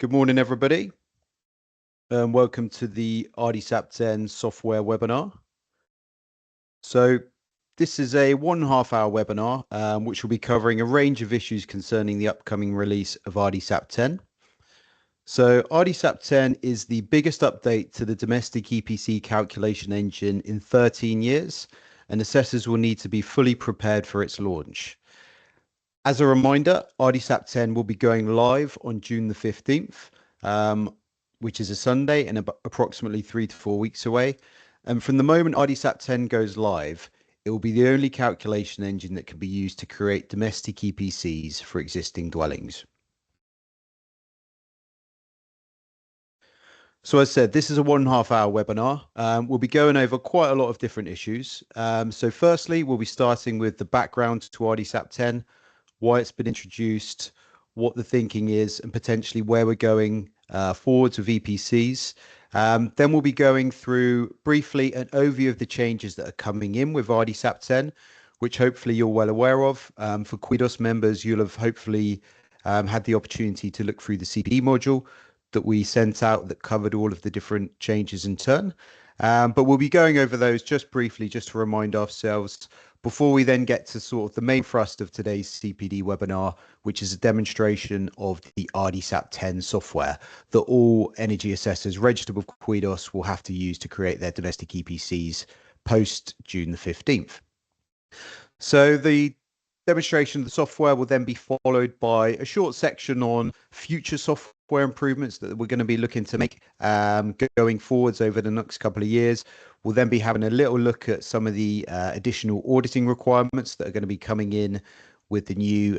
Good morning, everybody, and welcome to the RdSAP 10 software webinar. So this is a 1.5 hour webinar, which will be covering a range of issues concerning the upcoming release of RdSAP 10. So RdSAP 10 is the biggest update to the domestic EPC calculation engine in 13 years, and assessors will need to be fully prepared for its launch. As a reminder, RdSAP 10 will be going live on June the 15th, which is a Sunday and approximately 3 to 4 weeks away. And from the moment RdSAP 10 goes live, it will be the only calculation engine that can be used to create domestic EPCs for existing dwellings. So as I said, this is a 1.5 hour webinar. We'll be going over quite a lot of different issues. So firstly, we'll be starting with the background to RdSAP 10, why it's been introduced, what the thinking is, and potentially where we're going forwards with EPCs. Then we'll be going through briefly an overview of the changes that are coming in with RdSAP 10, which hopefully you're well aware of. For Quidos members, you'll have hopefully had the opportunity to look through the CPD module that we sent out that covered all of the different changes in turn. But we'll be going over those just briefly, just to remind ourselves before we then get to sort of the main thrust of today's CPD webinar, which is a demonstration of the RdSAP 10 software that all energy assessors registered with Quidos will have to use to create their domestic EPCs post June the 15th. So the demonstration of the software will then be followed by a short section on future software improvements that we're going to be looking to make going forwards over the next couple of years. We'll then be having a little look at some of the additional auditing requirements that are going to be coming in with the new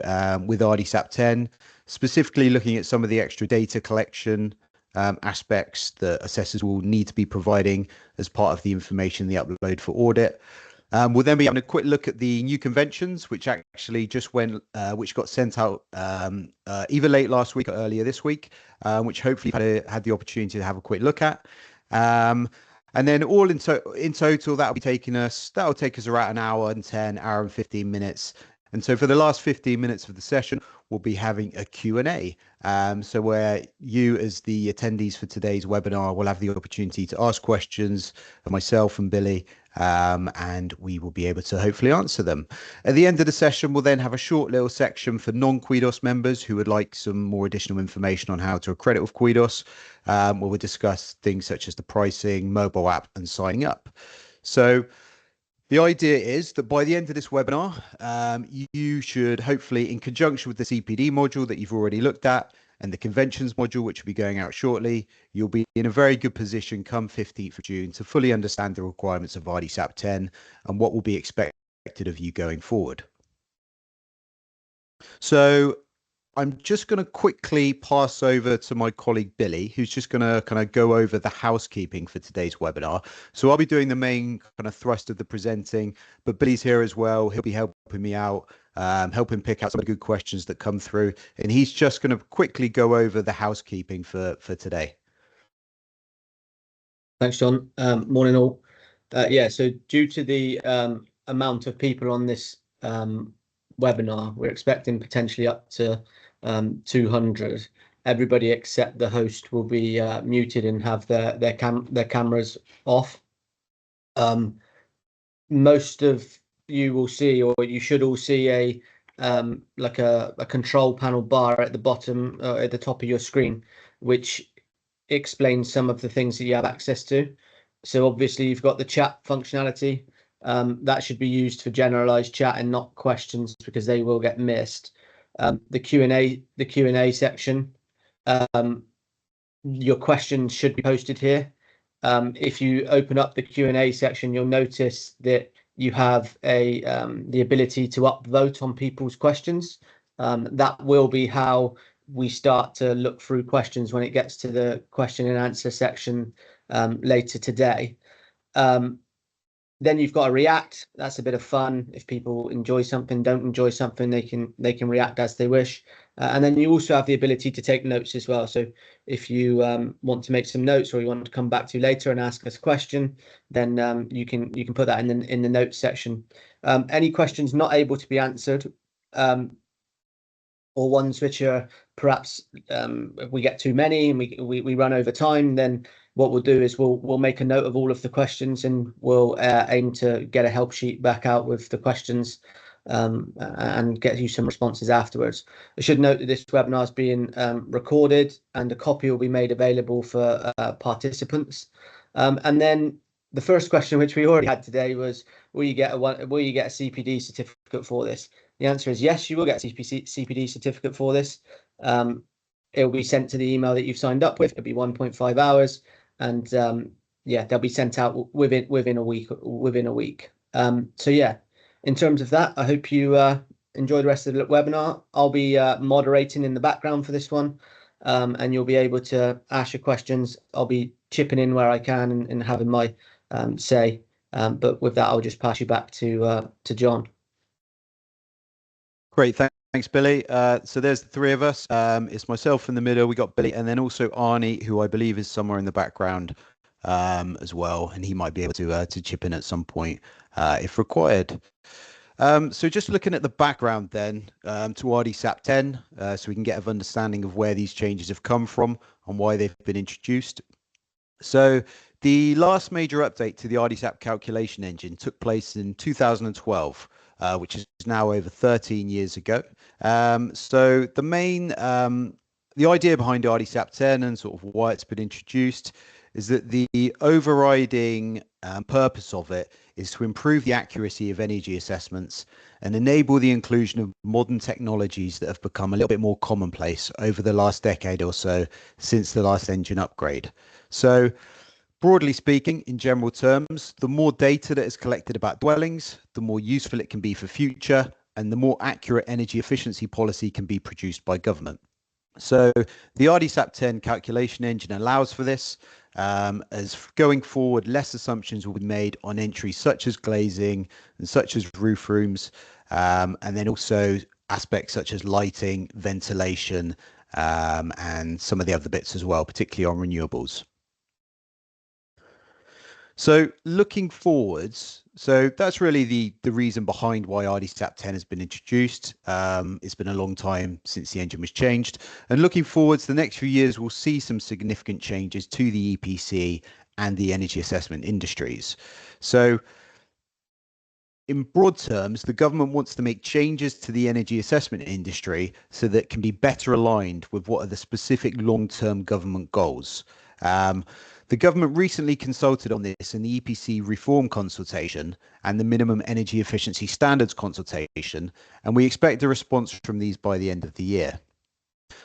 with RdSAP 10, specifically looking at some of the extra data collection aspects that assessors will need to be providing as part of the information they upload for audit. We'll then be having a quick look at the new conventions, which actually just went, which got sent out either late last week or earlier this week, which hopefully had the opportunity to have a quick look at. And then all in total, that'll take us around an hour and 10, hour and 15 minutes. And so for the last 15 minutes of the session, we'll be having a Q&A. So where you as the attendees for today's webinar will have the opportunity to ask questions of myself and Billy, and we will be able to hopefully answer them. At the end of the session, we'll then have a short little section for non-Quidos members who would like some more additional information on how to accredit with Quidos, where we'll discuss things such as the pricing, mobile app, and signing up. So the idea is that by the end of this webinar, you should hopefully, in conjunction with the CPD module that you've already looked at and the conventions module, which will be going out shortly, you'll be in a very good position come 15th of June to fully understand the requirements of RdSAP 10 and what will be expected of you going forward. So I'm just going to quickly pass over to my colleague Billy, who's just going to kind of go over the housekeeping for today's webinar. So I'll be doing the main kind of thrust of the presenting, but Billy's here as well. He'll be helping me out, helping pick out some of the good questions that come through. And he's just going to quickly go over the housekeeping for today. Thanks, John. Morning all. Yeah, so due to the amount of people on this webinar, we're expecting potentially up to 200. Everybody except the host will be muted and have their cameras off. Most of you will see, or you should all see, a like a control panel bar at the bottom, at the top of your screen, which explains some of the things that you have access to. So obviously you've got the chat functionality. That should be used for generalized chat and not questions, because they will get missed. The Q&A section, your questions should be posted here. If you open up the Q&A section, you'll notice that you have the ability to upvote on people's questions. That will be how we start to look through questions when it gets to the question and answer section later today. Then you've got to react. That's a bit of fun. If people enjoy something, don't enjoy something, they can react as they wish. And then you also have the ability to take notes as well. So if you want to make some notes, or you want to come back to later and ask us a question, then you can put that in the notes section. Any questions not able to be answered, or ones which are perhaps if we get too many and we run over time, then what we'll do is we'll make a note of all of the questions, and we'll aim to get a help sheet back out with the questions and get you some responses afterwards. I should note that this webinar is being recorded, and a copy will be made available for participants. And then the first question, which we already had today, was will you get a CPD certificate for this? The answer is yes, you will get a CPD certificate for this. It will be sent to the email that you've signed up with. It'll be 1.5 hours, and yeah, they'll be sent out within a week. So yeah, in terms of that, I hope you enjoy the rest of the webinar. I'll be moderating in the background for this one, and you'll be able to ask your questions. I'll be chipping in where I can and having my say. But with that, I'll just pass you back to John. Great, thanks, Billy. So there's the three of us. It's myself in the middle. We got Billy, and then also Arnie, who I believe is somewhere in the background as well, and he might be able to chip in at some point if required. So just looking at the background then to RdSAP 10, so we can get an understanding of where these changes have come from and why they've been introduced. So the last major update to the RdSAP calculation engine took place in 2012, which is now over 13 years ago. So the main, the idea behind RdSAP 10 and sort of why it's been introduced is that the overriding purpose of it is to improve the accuracy of energy assessments and enable the inclusion of modern technologies that have become a little bit more commonplace over the last decade or so since the last engine upgrade. So broadly speaking, in general terms, the more data that is collected about dwellings, the more useful it can be for future, and the more accurate energy efficiency policy can be produced by government. So the RdSAP 10 calculation engine allows for this, as going forward, less assumptions will be made on entries such as glazing and such as roof rooms, and then also aspects such as lighting, ventilation, and some of the other bits as well, particularly on renewables. So looking forwards, so that's really the reason behind why RdSAP 10 has been introduced. It's been a long time since the engine was changed. And looking forwards, the next few years, we'll see some significant changes to the EPC and the energy assessment industries. So in broad terms, the government wants to make changes to the energy assessment industry so that it can be better aligned with what are the specific long-term government goals. The government recently consulted on this in the EPC reform consultation and the minimum energy efficiency standards consultation, and we expect a response from these by the end of the year.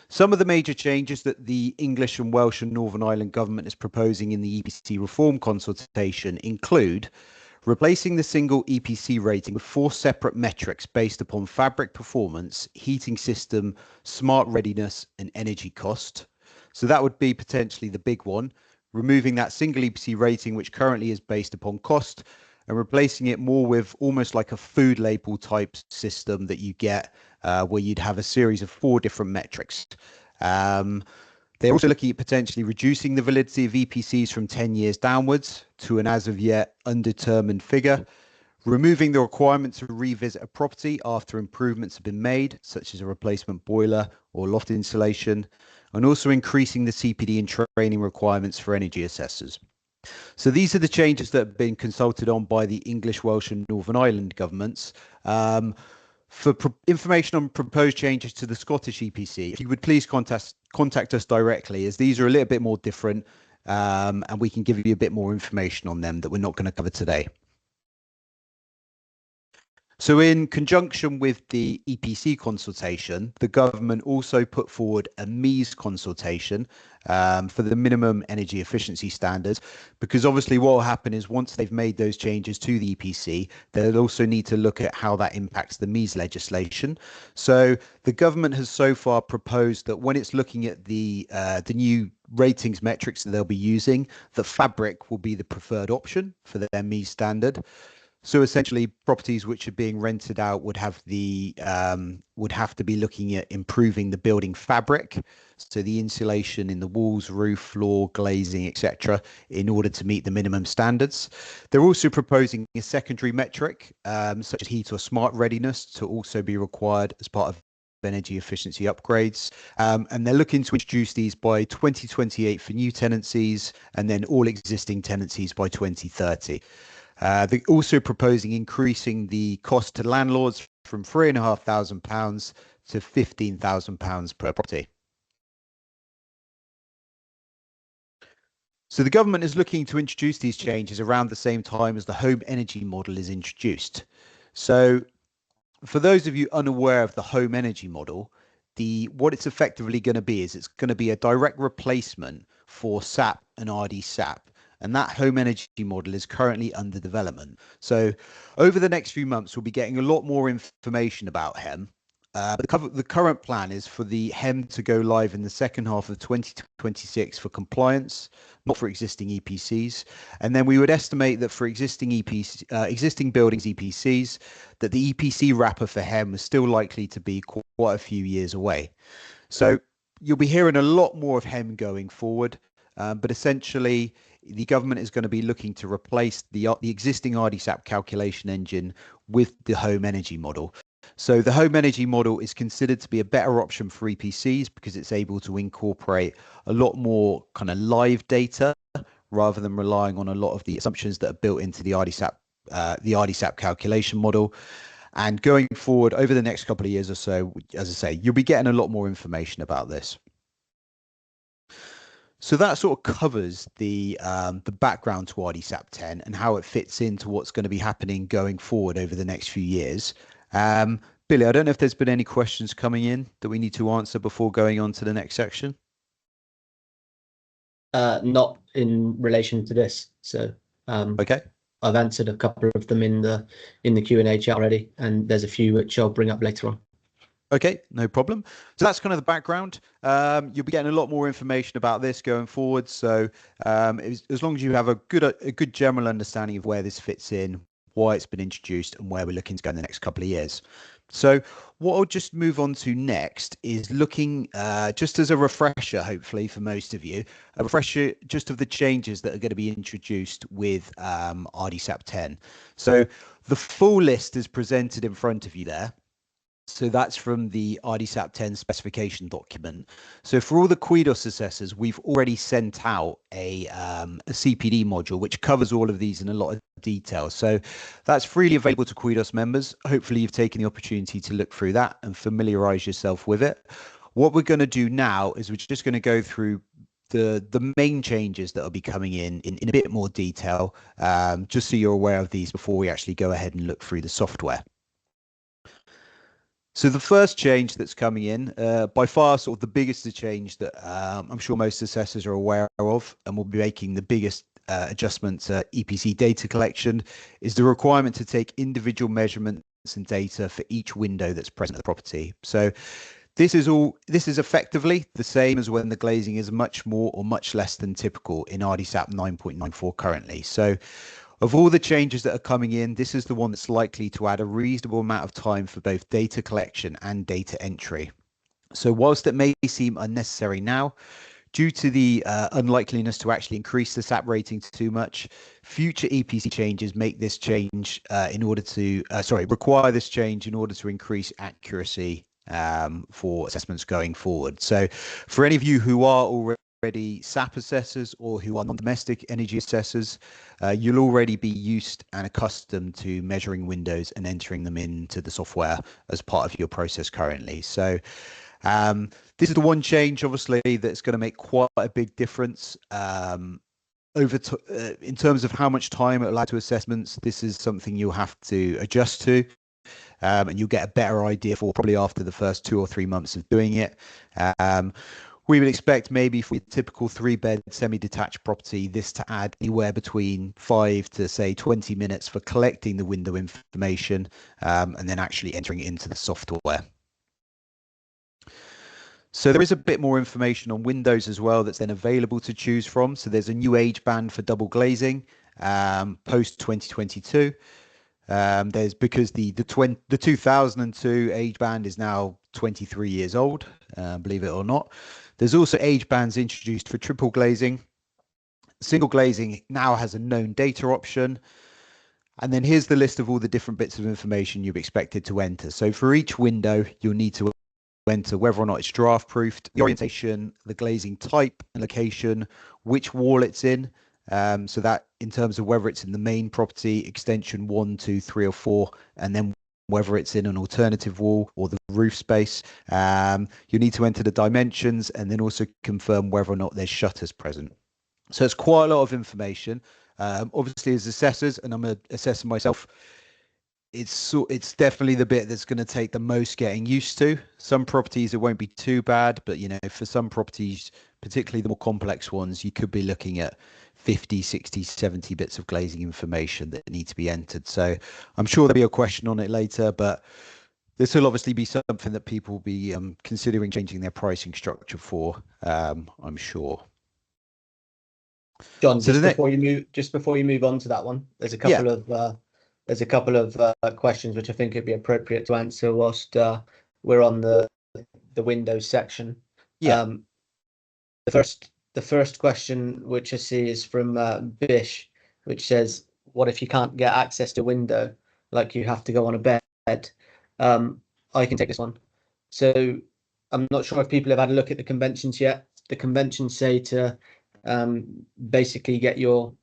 Some of the major changes that the English and Welsh and Northern Ireland government is proposing in the EPC reform consultation include replacing the single EPC rating with 4 separate metrics based upon fabric performance, heating system, smart readiness, and energy cost. So that would be potentially the big one, removing that single EPC rating, which currently is based upon cost, and replacing it more with almost like a food label type system that you get where you'd have a series of 4 different metrics. They're also looking at potentially reducing the validity of EPCs from 10 years downwards to an as of yet undetermined figure, removing the requirement to revisit a property after improvements have been made, such as a replacement boiler or loft insulation, and also increasing the CPD and training requirements for energy assessors. So these are the changes that have been consulted on by the English, Welsh and Northern Ireland governments. For information on proposed changes to the Scottish EPC, if you would please contact us directly, as these are a little bit more different, and we can give you a bit more information on them that we're not going to cover today. So in conjunction with the EPC consultation, the government also put forward a MEES consultation for the minimum energy efficiency standards, because obviously what will happen is once they've made those changes to the EPC, they'll also need to look at how that impacts the MEES legislation. So the government has so far proposed that when it's looking at the new ratings metrics that they'll be using, that fabric will be the preferred option for their MEES standard. So essentially, properties which are being rented out would have to be looking at improving the building fabric, so the insulation in the walls, roof, floor, glazing, etc., in order to meet the minimum standards. They're also proposing a secondary metric, such as heat or smart readiness, to also be required as part of energy efficiency upgrades. And they're looking to introduce these by 2028 for new tenancies, and then all existing tenancies by 2030. They're also proposing increasing the cost to landlords from £3,500 to £15,000 per property. So the government is looking to introduce these changes around the same time as the home energy model is introduced. So for those of you unaware of the home energy model, what it's effectively going to be is it's going to be a direct replacement for SAP and RdSAP. And that home energy model is currently under development. So over the next few months, we'll be getting a lot more information about HEM. The current plan is for the HEM to go live in the second half of 2026 for compliance, not for existing EPCs. And then we would estimate that for existing buildings EPCs, that the EPC wrapper for HEM is still likely to be quite a few years away. So you'll be hearing a lot more of HEM going forward. But essentially, the government is going to be looking to replace the existing RdSAP calculation engine with the home energy model. So the home energy model is considered to be a better option for EPCs because it's able to incorporate a lot more kind of live data rather than relying on a lot of the assumptions that are built into the RdSAP calculation model. And going forward over the next couple of years or so, as I say, you'll be getting a lot more information about this. So that sort of covers the background to RdSAP 10 and how it fits into what's going to be happening going forward over the next few years. Billy, I don't know if there's been any questions coming in that we need to answer before going on to the next section. Not in relation to this. So okay. I've answered a couple of them in the Q&A chat already, and there's a few which I'll bring up later on. Okay, no problem. So that's kind of the background. You'll be getting a lot more information about this going forward. So as long as you have a good general understanding of where this fits in, why it's been introduced, and where we're looking to go in the next couple of years. So what I'll just move on to next is looking just as a refresher, hopefully for most of you, a refresher just of the changes that are going to be introduced with RdSAP 10. So the full list is presented in front of you there. So that's from the RdSAP 10 specification document. So for all the Quidos assessors, we've already sent out a CPD module, which covers all of these in a lot of detail. So that's freely available to Quidos members. Hopefully you've taken the opportunity to look through that and familiarize yourself with it. What we're going to do now is we're just going to go through the main changes that will be coming in a bit more detail, just so you're aware of these before we actually go ahead and look through the software. So the first change that's coming in, by far sort of the biggest change that I'm sure most assessors are aware of and will be making the biggest adjustment to EPC data collection, is the requirement to take individual measurements and data for each window that's present at the property. So this is effectively the same as when the glazing is much more or much less than typical in RdSAP 9.94 currently. So of all the changes that are coming in, this is the one that's likely to add a reasonable amount of time for both data collection and data entry. So whilst it may seem unnecessary now, due to the unlikeliness to actually increase the SAP rating too much, future EPC changes make this change require this change in order to increase accuracy for assessments going forward. So for any of you who are already SAP assessors or who are non-domestic energy assessors, you'll already be used and accustomed to measuring windows and entering them into the software as part of your process currently. So this is the one change, obviously, that's going to make quite a big difference in terms of how much time it will add to assessments. This is something you'll have to adjust to. And you'll get a better idea for probably after the first 2 or 3 months of doing it. We would expect maybe for a typical 3-bed semi-detached property, this to add anywhere between 5 to say 20 minutes for collecting the window information and then actually entering it into the software. So there is a bit more information on windows as well that's then available to choose from. So there's a new age band for double glazing post 2022. There's because the 2002 age band is now 23 years old, believe it or not. There's also age bands introduced for triple glazing. Single glazing now has a known data option. And then here's the list of all the different bits of information you've expected to enter. So for each window, you'll need to enter whether or not it's draft proofed, the orientation, the glazing type and location, which wall it's in. So that in terms of whether it's in the main property, extension 1, 2, 3 or 4, and then whether it's in an alternative wall or the roof space. You need to enter the dimensions and then also confirm whether or not there's shutters present. So it's quite a lot of information. Obviously, as assessors, and I'm an assessor myself, it's definitely the bit that's going to take the most getting used to. Some properties it won't be too bad, but for some properties, particularly the more complex ones, you could be looking at 50, 60, 70 bits of glazing information that need to be entered. So I'm sure there'll be a question on it later, but this will obviously be something that people will be considering changing their pricing structure for, I'm sure. John, so before you move on to that one, there's a couple of questions which I think it'd be appropriate to answer whilst we're on the Windows section. The first question which I see is from Bish, which says, "What if you can't get access to window, like you have to go on a bed?" I can take this one. So I'm not sure if people have had a look at the conventions yet. The conventions say to basically get your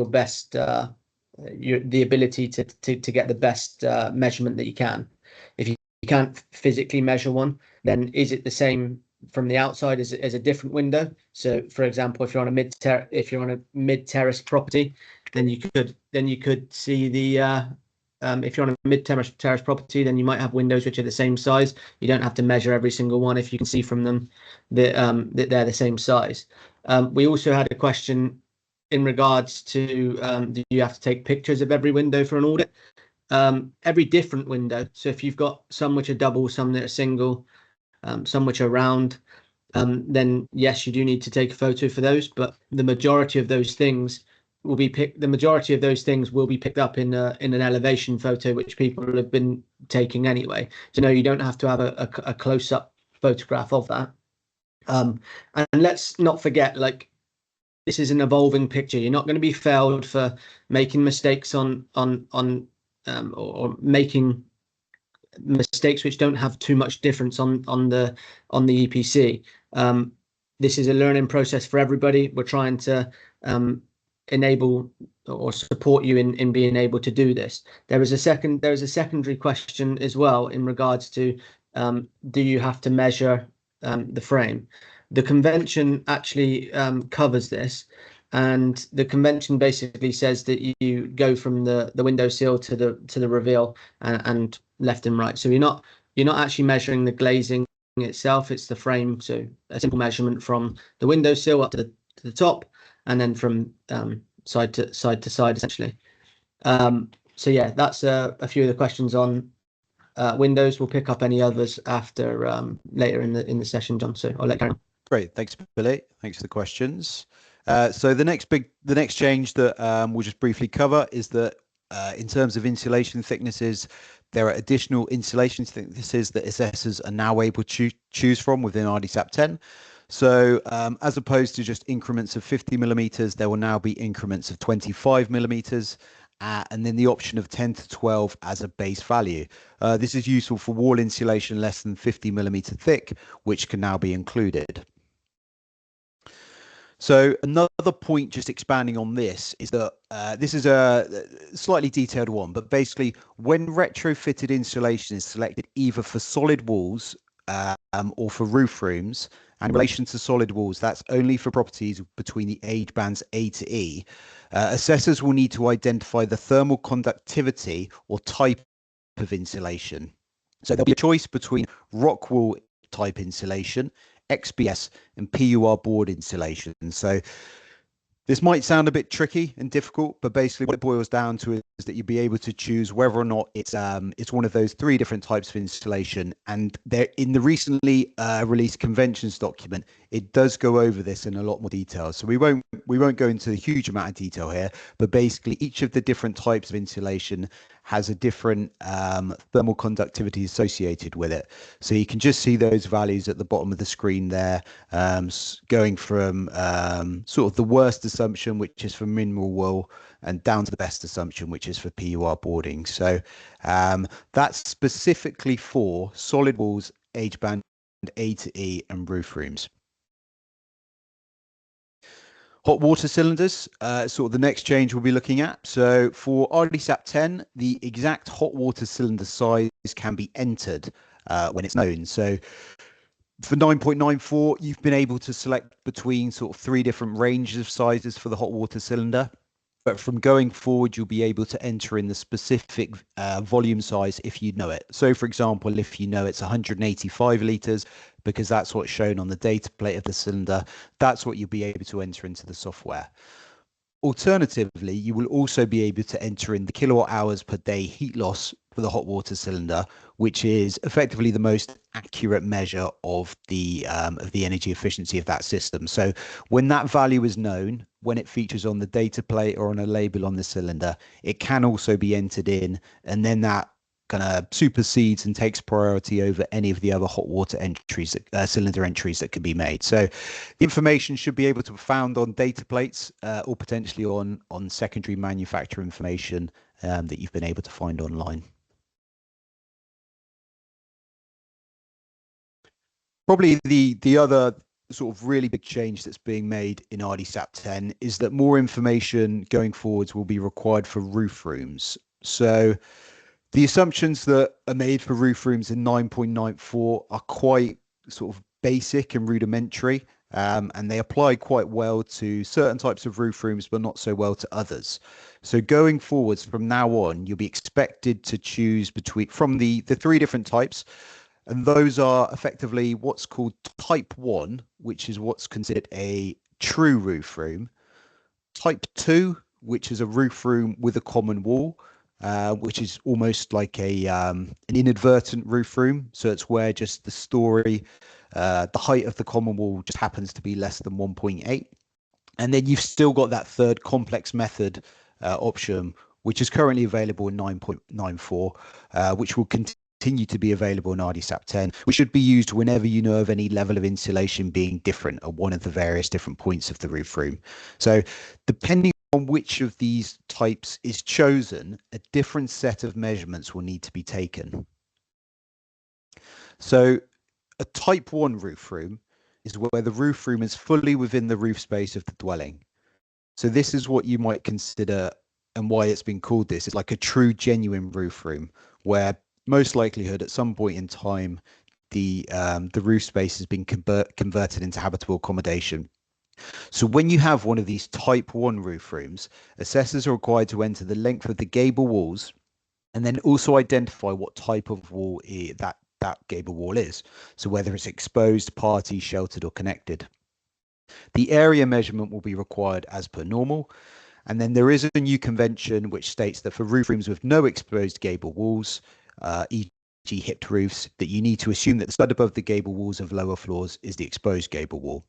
best the ability to get the best measurement that you can. If you can't physically measure one, then is it the same from the outside as a different window? So for example, if you're on a mid terrace property, then you could see the if you're on a mid terrace property, then you might have windows which are the same size. You don't have to measure every single one if you can see from them that they're the same size. We also had a question in regards to do you have to take pictures of every window for an audit? Every different window. So if you've got some which are double, some that are single, some which are round, then yes, you do need to take a photo for those. But the majority of those things will be picked up in an elevation photo, which people have been taking anyway. So no, you don't have to have a close-up photograph of that. And let's not forget, like, this is an evolving picture. You're not going to be failed for making mistakes or making mistakes which don't have too much difference on the EPC. This is a learning process for everybody. We're trying to enable or support you in being able to do this. There is a secondary question as well in regards to do you have to measure the frame? The convention actually covers this, and the convention basically says that you go from the windowsill to the reveal and left and right. So you're not actually measuring the glazing itself. It's the frame. So a simple measurement from the windowsill up to the top, and then from side to side essentially. So yeah, that's a few of the questions on Windows. We'll pick up any others after later in the session, John. So I'll let Karen. Great, thanks, Billy. Thanks for the questions. So the next change that we'll just briefly cover is that in terms of insulation thicknesses, there are additional insulation thicknesses that assessors are now able to choose from within RdSAP 10. So as opposed to just increments of 50 millimeters, there will now be increments of 25 millimeters. And then the option of 10 to 12 as a base value. This is useful for wall insulation less than 50 millimeter thick, which can now be included. So another point, just expanding on this, is that this is a slightly detailed one, but basically when retrofitted insulation is selected either for solid walls or for roof rooms, and in relation to solid walls, that's only for properties between the age bands A to E. Assessors will need to identify the thermal conductivity or type of insulation. So there'll be a choice between rock wool type insulation, XBS and PUR board insulation. So this might sound a bit tricky and difficult, but basically what it boils down to is that you'll be able to choose whether or not it's one of those three different types of insulation. And there, in the recently released conventions document, it does go over this in a lot more detail. So we won't go into a huge amount of detail here, but basically each of the different types of insulation has a different thermal conductivity associated with it. So you can just see those values at the bottom of the screen there, going from sort of the worst assumption, which is for mineral wool, and down to the best assumption, which is for PUR boarding. So that's specifically for solid walls, age band A to E and roof rooms. Hot water cylinders, sort of the next change we'll be looking at. So for RdSAP 10, the exact hot water cylinder size can be entered when it's known. So for 9.94, you've been able to select between sort of 3 different ranges of sizes for the hot water cylinder. But from going forward, you'll be able to enter in the specific volume size if you know it. So for example, if you know it's 185 litres, because that's what's shown on the data plate of the cylinder, that's what you'll be able to enter into the software. Alternatively, you will also be able to enter in the kilowatt hours per day heat loss for the hot water cylinder, which is effectively the most accurate measure of the energy efficiency of that system. So when that value is known, when it features on the data plate or on a label on the cylinder, it can also be entered in, and then that kind of supersedes and takes priority over any of the other hot water entries, cylinder entries that can be made. So the information should be able to be found on data plates or potentially on secondary manufacturer information that you've been able to find online. Probably the other sort of really big change that's being made in RdSAP 10 is that more information going forwards will be required for roof rooms. So the assumptions that are made for roof rooms in 9.94 are quite sort of basic and rudimentary, and they apply quite well to certain types of roof rooms, but not so well to others. So going forwards from now on, you'll be expected to choose from the 3 different types. And those are effectively what's called type 1, which is what's considered a true roof room. Type 2, which is a roof room with a common wall, which is almost like an inadvertent roof room. So it's where just the height of the common wall just happens to be less than 1.8. And then you've still got that third complex method option, which is currently available in 9.94, which will continue to be available in RdSAP 10, which should be used whenever you know of any level of insulation being different at one of the various different points of the roof room. So depending on which of these types is chosen, a different set of measurements will need to be taken. So a type 1 roof room is where the roof room is fully within the roof space of the dwelling. So this is what you might consider, and why it's been called this, is like a true genuine roof room, where most likelihood at some point in time the roof space has been converted into habitable accommodation. So when you have one of these type 1 roof rooms, assessors are required to enter the length of the gable walls and then also identify what type of wall that gable wall is. So whether it's exposed, party, sheltered or connected. The area measurement will be required as per normal. And then there is a new convention which states that for roof rooms with no exposed gable walls, e.g. hipped roofs, that you need to assume that the stud above the gable walls of lower floors is the exposed gable wall.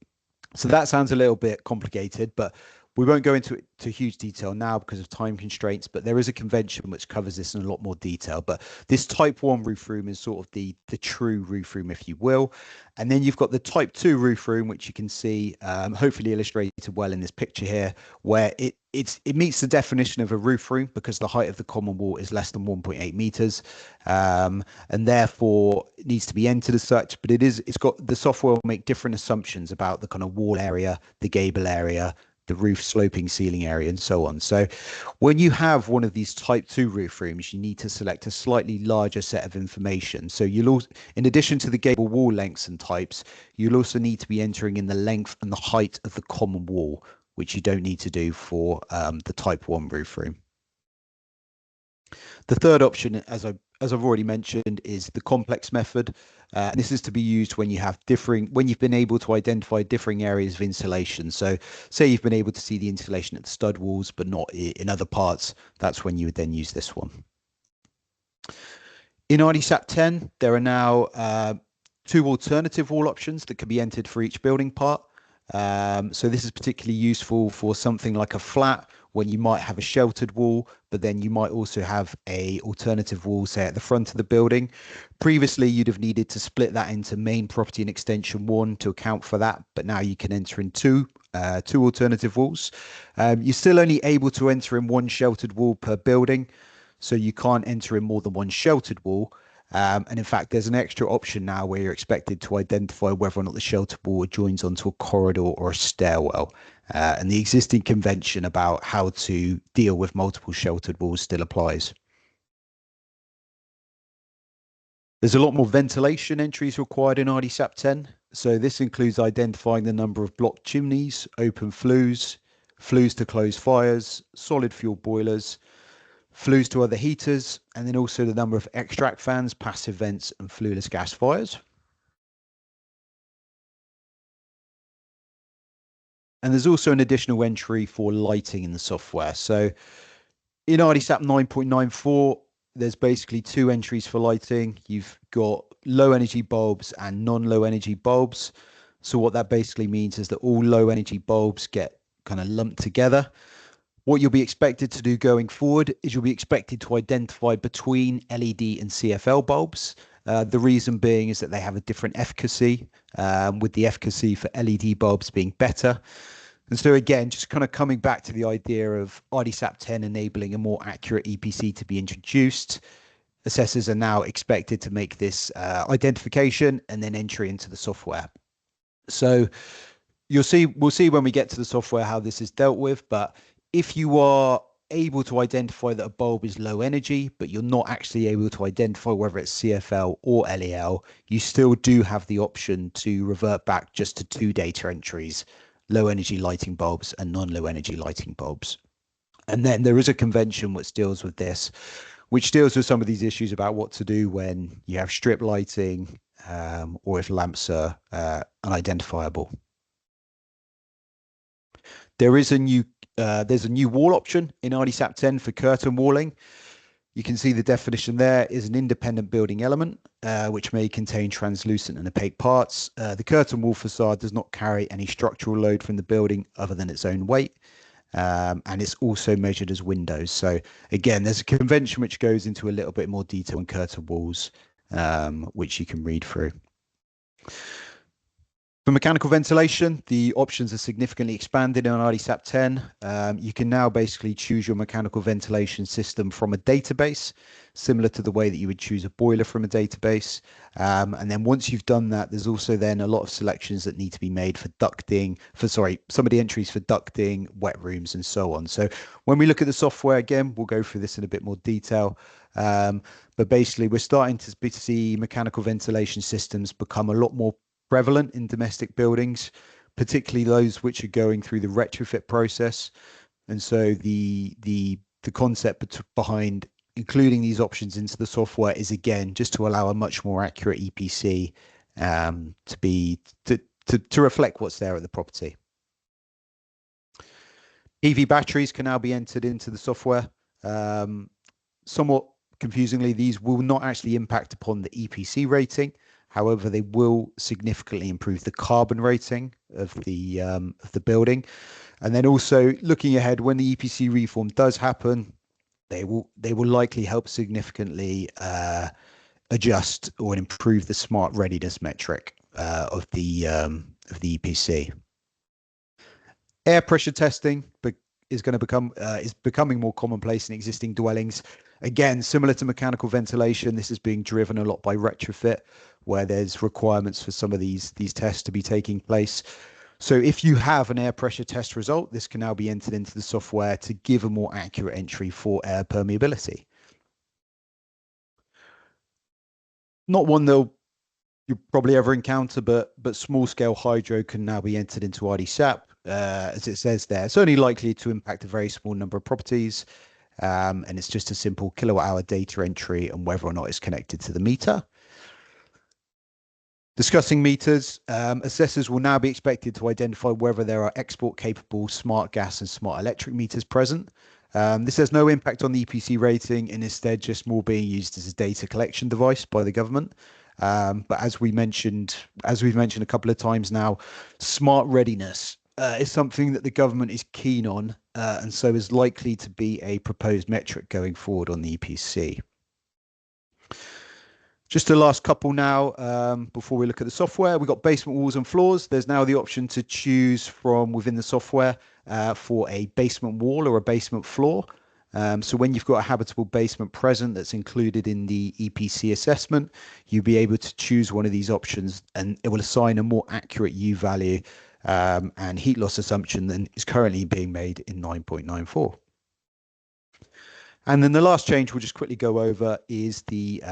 So that sounds a little bit complicated, but we won't go into huge detail now because of time constraints, but there is a convention which covers this in a lot more detail. But this type 1 roof room is sort of the true roof room, if you will. And then you've got the type 2 roof room, which you can see hopefully illustrated well in this picture here, where it meets the definition of a roof room because the height of the common wall is less than 1.8 meters, and therefore it needs to be entered as such. But the software will make different assumptions about the kind of wall area, the gable area, the roof sloping ceiling area and so on. So when you have one of these type 2 roof rooms, you need to select a slightly larger set of information. So you'll also, in addition to the gable wall lengths and types, you'll also need to be entering in the length and the height of the common wall, which you don't need to do for the type 1 roof room. The third option, as I've already mentioned, is the complex method. This is to be used when when you've been able to identify differing areas of insulation. So say you've been able to see the insulation at the stud walls, but not in other parts. That's when you would then use this one. In RdSAP 10, there are now 2 alternative wall options that can be entered for each building part. So this is particularly useful for something like a flat, when you might have a sheltered wall, but then you might also have a alternative wall, say at the front of the building. Previously, you'd have needed to split that into main property and extension 1 to account for that, but now you can enter in two alternative walls. You're still only able to enter in 1 sheltered wall per building, so you can't enter in more than 1 sheltered wall. And in fact, there's an extra option now where you're expected to identify whether or not the shelter wall joins onto a corridor or a stairwell. And the existing convention about how to deal with multiple sheltered walls still applies. There's a lot more ventilation entries required in RdSAP 10. So this includes identifying the number of blocked chimneys, open flues, flues to close fires, solid fuel boilers, flues to other heaters, and then also the number of extract fans, passive vents, and flueless gas fires. And there's also an additional entry for lighting in the software. So in RdSAP 9.94, there's basically two entries for lighting. You've got low energy bulbs and non-low energy bulbs. So what that basically means is that all low energy bulbs get kind of lumped together. What you'll be expected to do going forward is you'll be expected to identify between LED and CFL bulbs. The reason being is that they have a different efficacy, with the efficacy for LED bulbs being better. And so again, just kind of coming back to the idea of RdSAP 10 enabling a more accurate EPC to be introduced, assessors are now expected to make this identification and then entry into the software. So we'll see when we get to the software how this is dealt with, but if you are able to identify that a bulb is low energy, but you're not actually able to identify whether it's CFL or LEL, you still do have the option to revert back just to two data entries: low energy lighting bulbs and non-low energy lighting bulbs. And then there is a convention which deals with this, which deals with some of these issues about what to do when you have strip lighting, or if lamps are unidentifiable. There's a new wall option in RdSAP 10 for curtain walling. You can see the definition there is an independent building element, which may contain translucent and opaque parts. The curtain wall facade does not carry any structural load from the building other than its own weight. And it's also measured as windows. So again, there's a convention which goes into a little bit more detail on curtain walls, which you can read through. For mechanical ventilation, the options are significantly expanded in RdSAP 10. You can now basically choose your mechanical ventilation system from a database, similar to the way that you would choose a boiler from a database. And then once you've done that, there's also then a lot of selections that need to be made for ducting, some of the entries for ducting, wet rooms, and so on. So when we look at the software again, we'll go through this in a bit more detail. But basically, we're starting to see mechanical ventilation systems become a lot more prevalent in domestic buildings, particularly those which are going through the retrofit process. And so the concept behind including these options into the software is again just to allow a much more accurate EPC to reflect what's there at the property. EV batteries can now be entered into the software. Somewhat confusingly, these will not actually impact upon the EPC rating. However, they will significantly improve the carbon rating of the building. And then also looking ahead, when the EPC reform does happen, they will likely help significantly adjust or improve the smart readiness metric of the EPC. Air pressure testing is becoming more commonplace in existing dwellings. Again, similar to mechanical ventilation, this is being driven a lot by retrofit, where there's requirements for some of these tests to be taking place. So if you have an air pressure test result, this can now be entered into the software to give a more accurate entry for air permeability. Not one that you'll probably ever encounter, but small scale hydro can now be entered into RdSAP. As it says there, it's only likely to impact a very small number of properties. And it's just a simple kilowatt hour data entry and whether or not it's connected to the meter. Discussing meters, assessors will now be expected to identify whether there are export capable smart gas and smart electric meters present. This has no impact on the EPC rating and instead just more being used as a data collection device by the government. But as we've mentioned a couple of times now, smart readiness is something that the government is keen on, and so is likely to be a proposed metric going forward on the EPC. Just the last couple now, before we look at the software. We've got basement walls and floors. There's now the option to choose from within the software for a basement wall or a basement floor. So when you've got a habitable basement present that's included in the EPC assessment, you'll be able to choose one of these options and it will assign a more accurate U value and heat loss assumption than is currently being made in 9.94. And then the last change we'll just quickly go over is the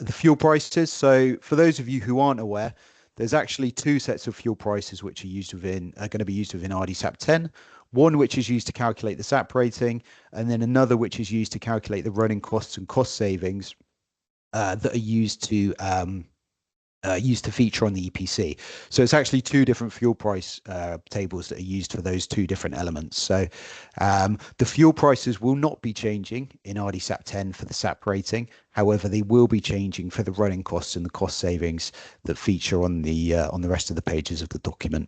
fuel prices. So for those of you who aren't aware, there's actually two sets of fuel prices which are going to be used within RdSAP 10. One which is used to calculate the SAP rating, and then another which is used to calculate the running costs and cost savings that are used to feature on the EPC. So it's actually two different fuel price tables that are used for those two different elements. So the fuel prices will not be changing in RdSAP 10 for the SAP rating. However, they will be changing for the running costs and the cost savings that feature on the rest of the pages of the document.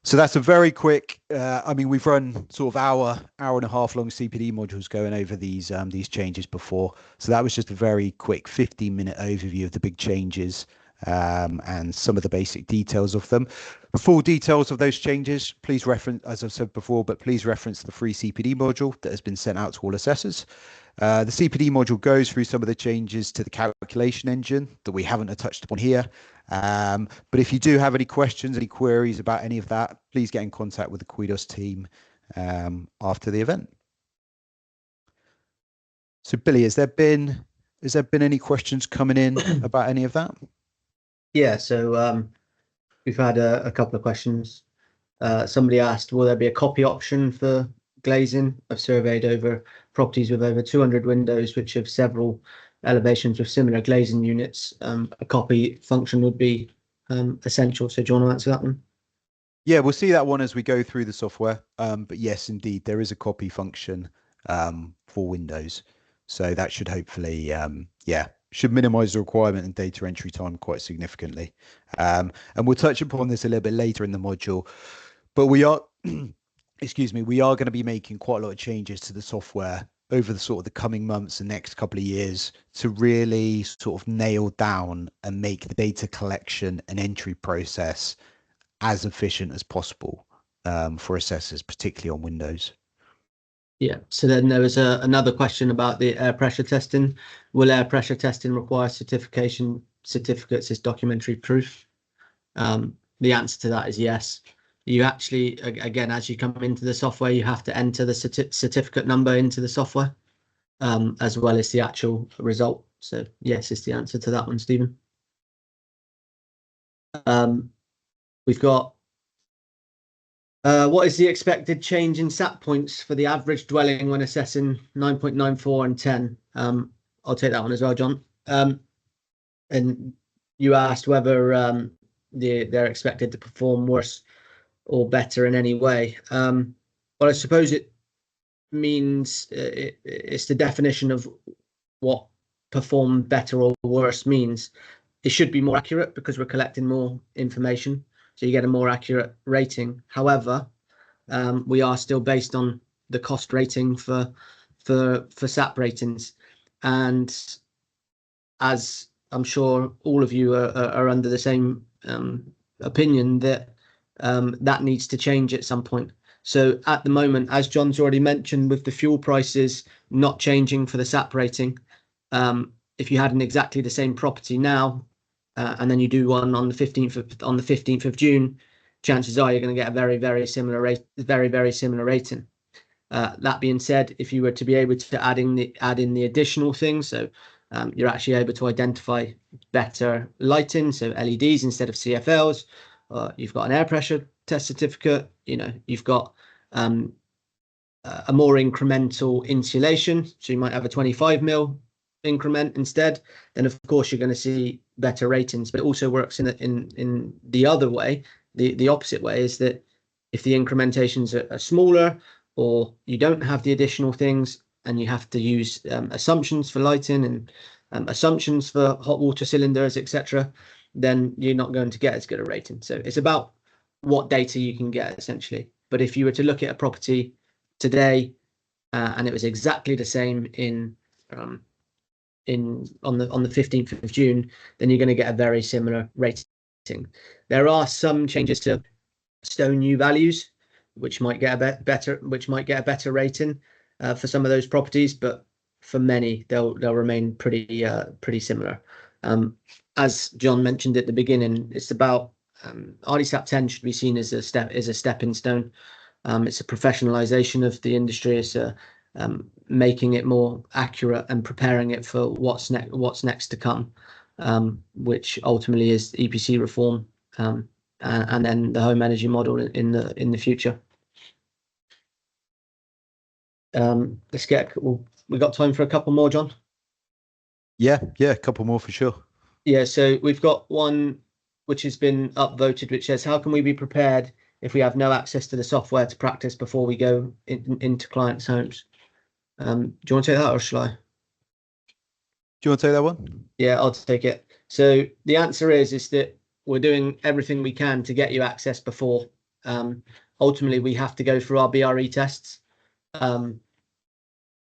So that's a very quick, I mean, we've run sort of hour and a half long CPD modules going over these changes before. So that was just a very quick 15-minute overview of the big changes and some of the basic details of them. The full details of those changes, please reference, as I've said before, but please reference the free CPD module that has been sent out to all assessors. The CPD module goes through some of the changes to the calculation engine that we haven't touched upon here. But if you do have any questions, any queries about any of that, please get in contact with the Quidos team after the event. So Billy, has there been any questions coming in about any of that? Yeah, so we've had a couple of questions. Somebody asked, will there be a copy option for glazing? I've surveyed over properties with over 200 windows which have several elevations with similar glazing units. A copy function would be essential. So do you want to answer that one? Yeah, we'll see that one as we go through the software. But yes, indeed, there is a copy function for Windows. So that should hopefully, should minimize the requirement and data entry time quite significantly. And we'll touch upon this a little bit later in the module. But we are, excuse me, we are going to be making quite a lot of changes to the software over the sort of the coming months and next couple of years to really sort of nail down and make the data collection and entry process as efficient as possible for assessors, particularly on Windows. Yeah, so then there was another question about the air pressure testing. Will air pressure testing require certificates as documentary proof? The answer to that is yes. You actually, again, as you come into the software, you have to enter the certificate number into the software, as well as the actual result. So yes, is the answer to that one, Stephen. We've got, what is the expected change in SAP points for the average dwelling when assessing 9.94 and 10? I'll take that one as well, John. And you asked whether they're expected to perform worse or better in any way. Well, I suppose it means it's the definition of what perform better or worse means. It should be more accurate because we're collecting more information, so you get a more accurate rating. However, we are still based on the cost rating for SAP ratings, and as I'm sure all of you are under the same opinion that that needs to change at some point. So at the moment, as John's already mentioned, with the fuel prices not changing for the SAP rating, if you had an exactly the same property now, and then you do one on the 15th of June, chances are you're going to get a very similar rating. That being said, if you were to be able to add in the additional things, so you're actually able to identify better lighting, so LEDs instead of CFLs. You've got an air pressure test certificate. You've got a more incremental insulation, so you might have a 25 mil increment instead. Then of course you're going to see better ratings. But it also works in the other way. The opposite way is that if the incrementations are smaller, or you don't have the additional things, and you have to use assumptions for lighting and assumptions for hot water cylinders, etc., then you're not going to get as good a rating. So it's about what data you can get, essentially. But if you were to look at a property today and it was exactly the same on the 15th of June, then you're going to get a very similar rating. There are some changes to stone U values, which might get a better rating. for some of those properties, but for many they'll remain pretty similar. As John mentioned at the beginning, it's about RdSAP 10 should be seen as a stepping stone. It's a professionalization of the industry. It's making it more accurate and preparing it for what's next to come, which ultimately is EPC reform, and then the home energy model in the future. Let's get. We got time for a couple more, John? Yeah, a couple more for sure. Yeah, so we've got one which has been upvoted, which says, how can we be prepared if we have no access to the software to practice before we go into clients' homes? Do you want to take that, or shall I? Do you want to take that one? Yeah, I'll take it. So the answer is that we're doing everything we can to get you access before. Ultimately, we have to go through our BRE tests.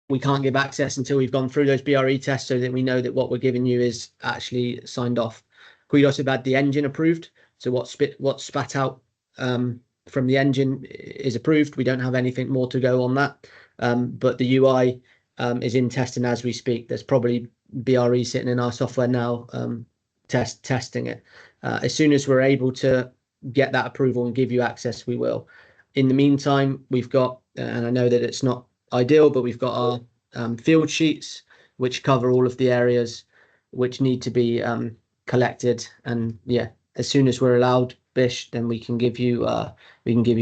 We can't give access until we've gone through those BRE tests, so that we know that what we're giving you is actually signed off. Quidos have had the engine approved, so what's spat out from the engine is approved. We don't have anything more to go on that, but the UI is in testing as we speak. There's probably BRE sitting in our software now, testing it. As soon as we're able to get that approval and give you access, we will. In the meantime, we've got, and I know that it's not ideal, but we've got our field sheets which cover all of the areas which need to be collected, and yeah, as soon as we're allowed, Bish, then we can give you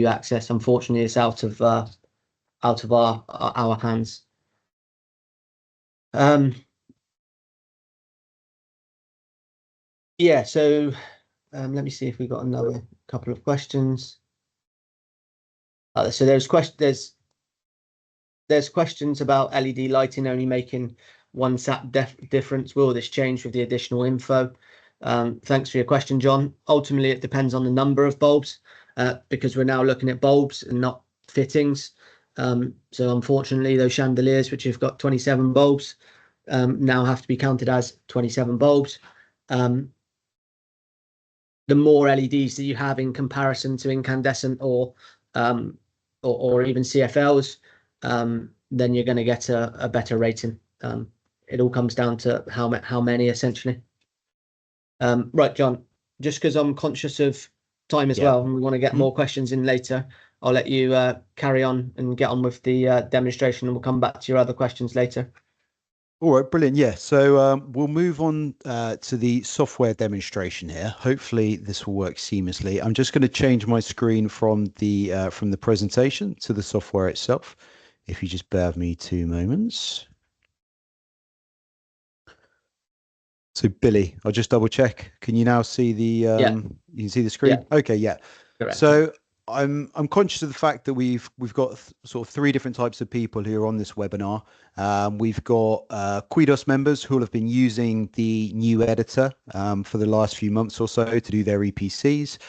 access. Unfortunately, it's out of our hands. Yeah, so let me see if we got another couple of questions. So there's questions about LED lighting only making 1 SAP difference. Will this change with the additional info? Thanks for your question, John. Ultimately, it depends on the number of bulbs, because we're now looking at bulbs and not fittings. So unfortunately, those chandeliers, which have got 27 bulbs, now have to be counted as 27 bulbs. The more LEDs that you have in comparison to incandescent or even CFLs, then you're going to get a better rating. It all comes down to how many, essentially. Right, John, just because I'm conscious of time as well, and we want to get more questions in later, I'll let you carry on and get on with the demonstration, and we'll come back to your other questions later. All right, brilliant. Yeah, so we'll move on to the software demonstration here. Hopefully this will work seamlessly. I'm just going to change my screen from the presentation to the software itself. If you just bear with me 2 moments. So Billy, I'll just double check. Can you now see the you can see the screen? Yeah. Okay, yeah. Correct. So I'm conscious of the fact that we've got sort of 3 different types of people who are on this webinar. We've got Quidos members who will have been using the new editor for the last few months or so to do their EPCs.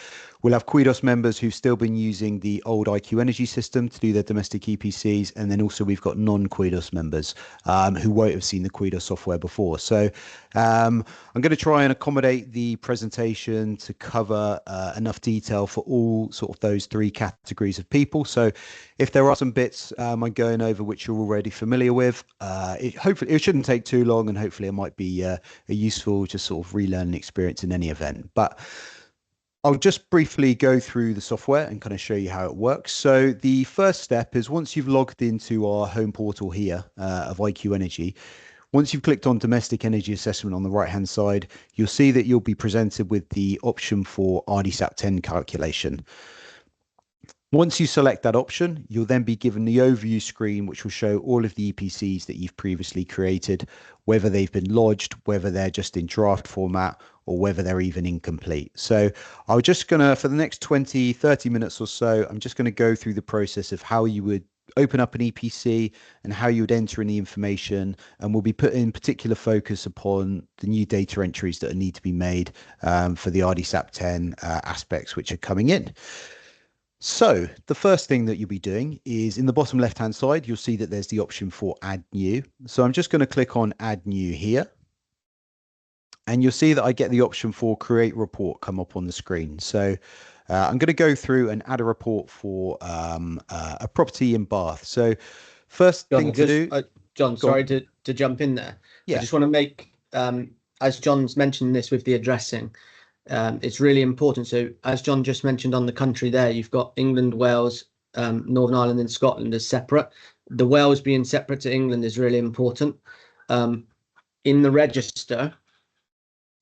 We'll have Quidos members who've still been using the old IQ Energy system to do their domestic EPCs, and then also we've got non-Quidos members who won't have seen the Quidos software before. So I'm going to try and accommodate the presentation to cover enough detail for all sort of those 3 categories of people. So if there are some bits I'm going over which you're already familiar with, hopefully it shouldn't take too long, and hopefully it might be a useful just sort of relearning experience in any event. But I'll just briefly go through the software and kind of show you how it works. So the first step is, once you've logged into our home portal here of IQ Energy, once you've clicked on domestic energy assessment on the right hand side, you'll see that you'll be presented with the option for RdSAP 10 calculation. Once you select that option, you'll then be given the overview screen, which will show all of the EPCs that you've previously created, whether they've been lodged, whether they're just in draft format, or whether they're even incomplete. So I'm just going to, for the next 20-30 minutes or so, I'm just going to go through the process of how you would open up an EPC and how you would enter in the information, and we'll be putting particular focus upon the new data entries that need to be made for the RdSAP 10 aspects which are coming in. So the first thing that you'll be doing is, in the bottom left hand side, you'll see that there's the option for add new. So I'm just going to click on add new here, and you'll see that I get the option for create report come up on the screen. So I'm going to go through and add a report for a property in Bath. So First John, thing to do, John, go on. sorry to jump in there. Yeah. I just want to make, as John's mentioned this with the addressing, it's really important. So as John just mentioned on the country there, you've got England, Wales, Northern Ireland and Scotland as separate. The Wales being separate to England is really important. In the register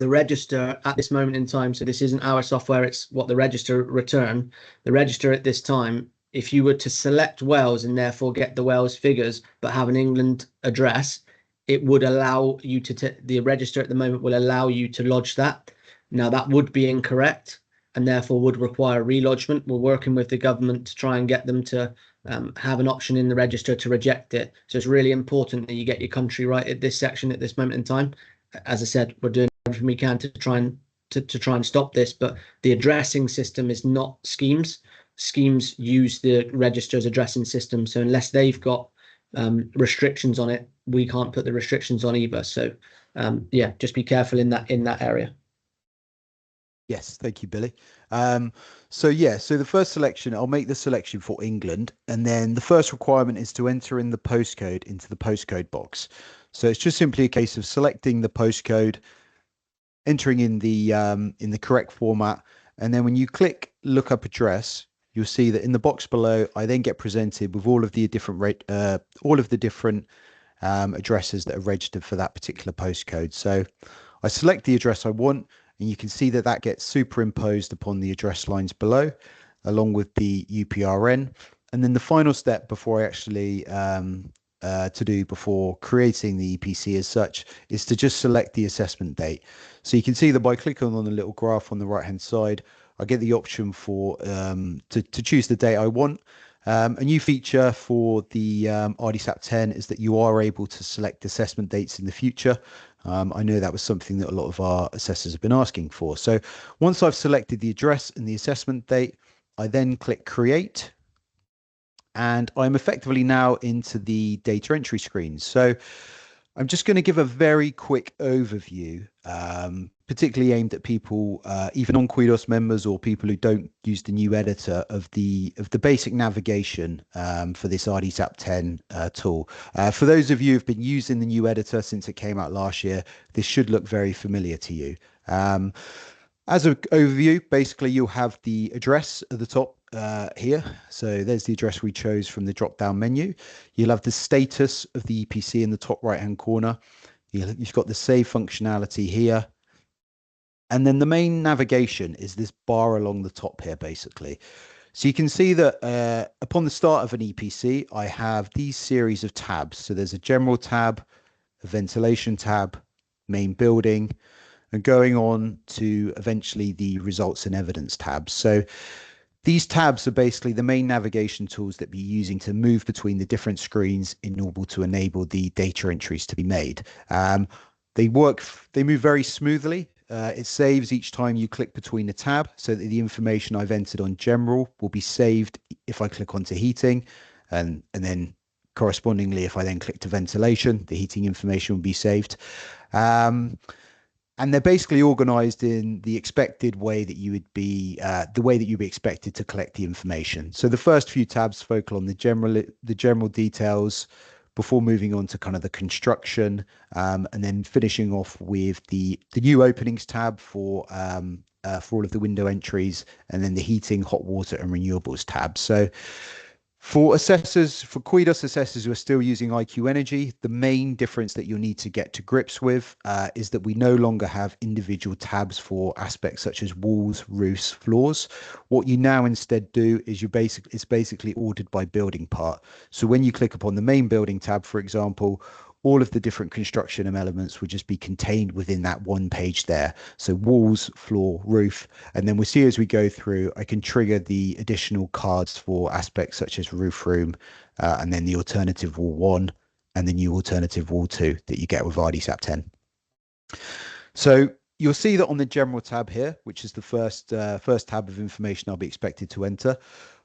at this moment in time, so this isn't our software, it's what the register return. The register at this time, if you were to select Wales and therefore get the Wales figures, but have an England address, it would allow you to, the register at the moment will allow you to lodge that. Now that would be incorrect and therefore would require relodgement. We're working with the government to try and get them to have an option in the register to reject it. So it's really important that you get your country right at this section at this moment in time. As I said, we're doing everything we can to try and stop this, but the addressing system is not schemes. Schemes use the register's addressing system. So unless they've got restrictions on it, we can't put the restrictions on either. So yeah, just be careful in that area. Yes, thank you, Billy. So the first selection, I'll make the selection for England, and then the first requirement is to enter in the postcode into the postcode box. So it's just simply a case of selecting the postcode, entering in the correct format, and then when you click look up address, you'll see that in the box below, I then get presented with all of the different addresses that are registered for that particular postcode. So I select the address I want, and you can see that that gets superimposed upon the address lines below, along with the UPRN. And then the final step before I actually before creating the EPC as such is to just select the assessment date. So you can see that by clicking on the little graph on the right hand side, I get the option for to choose the date I want. A new feature for the RdSAP 10 is that you are able to select assessment dates in the future. I know that was something that a lot of our assessors have been asking for. So once I've selected the address and the assessment date, I then click create, and I'm effectively now into the data entry screen. So I'm just going to give a very quick overview, particularly aimed at people, even non-Quidos members or people who don't use the new editor, of the basic navigation for this RdSAP 10 tool. For those of you who've been using the new editor since it came out last year, this should look very familiar to you. As an overview, basically you'll have the address at the top here. So there's the address we chose from the drop-down menu. You'll have the status of the EPC in the top right-hand corner. You've got the save functionality here. And then the main navigation is this bar along the top here, basically. So you can see that upon the start of an EPC, I have these series of tabs. So there's a general tab, a ventilation tab, main building, and going on to eventually the results and evidence tabs. So these tabs are basically the main navigation tools that you're using to move between the different screens in order to enable the data entries to be made. They move very smoothly. It saves each time you click between the tab, so that the information I've entered on general will be saved if I click onto heating, and then correspondingly, if I then click to ventilation, the heating information will be saved. And they're basically organized in the expected way that you would be, the way that you'd be expected to collect the information. So the first few tabs focus on the general details before moving on to kind of the construction, and then finishing off with the new openings tab for all of the window entries, and then the heating, hot water, and renewables tab. So for assessors, for Quidos assessors who are still using IQ Energy, the main difference that you'll need to get to grips with is that we no longer have individual tabs for aspects such as walls, roofs, floors. What you now instead do is it's basically ordered by building part. So when you click upon the main building tab, for example, all of the different construction elements would just be contained within that one page there. So walls, floor, roof, and then we'll see as we go through, I can trigger the additional cards for aspects such as roof room, and then the alternative wall 1 and the new alternative wall 2 that you get with RdSAP 10. So you'll see that on the general tab here, which is the first tab of information I'll be expected to enter.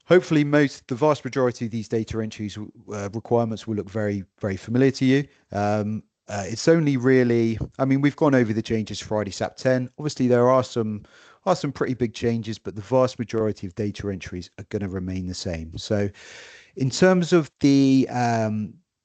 Hopefully the vast majority of these data entries requirements will look very, very familiar to you. It's only really, I mean, we've gone over the changes for RdSAP 10. Obviously, there are some pretty big changes, but the vast majority of data entries are going to remain the same. So In terms of the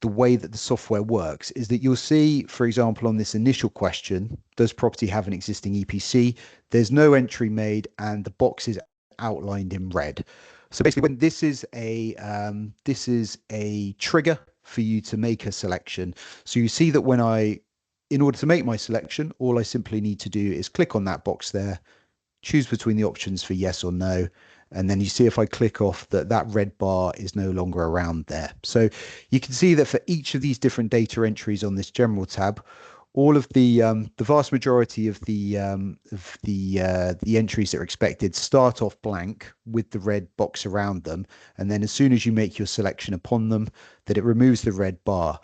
way that the software works is that you'll see, for example, on this initial question, does property have an existing EPC? There's no entry made and the box is outlined in red. So basically when this is a trigger for you to make a selection. So you see that in order to make my selection, all I simply need to do is click on that box there, choose between the options for yes or no. And then you see if I click off that red bar is no longer around there. So you can see that for each of these different data entries on this general tab, all of the vast majority of the entries that are expected start off blank with the red box around them. And then as soon as you make your selection upon them, that it removes the red bar.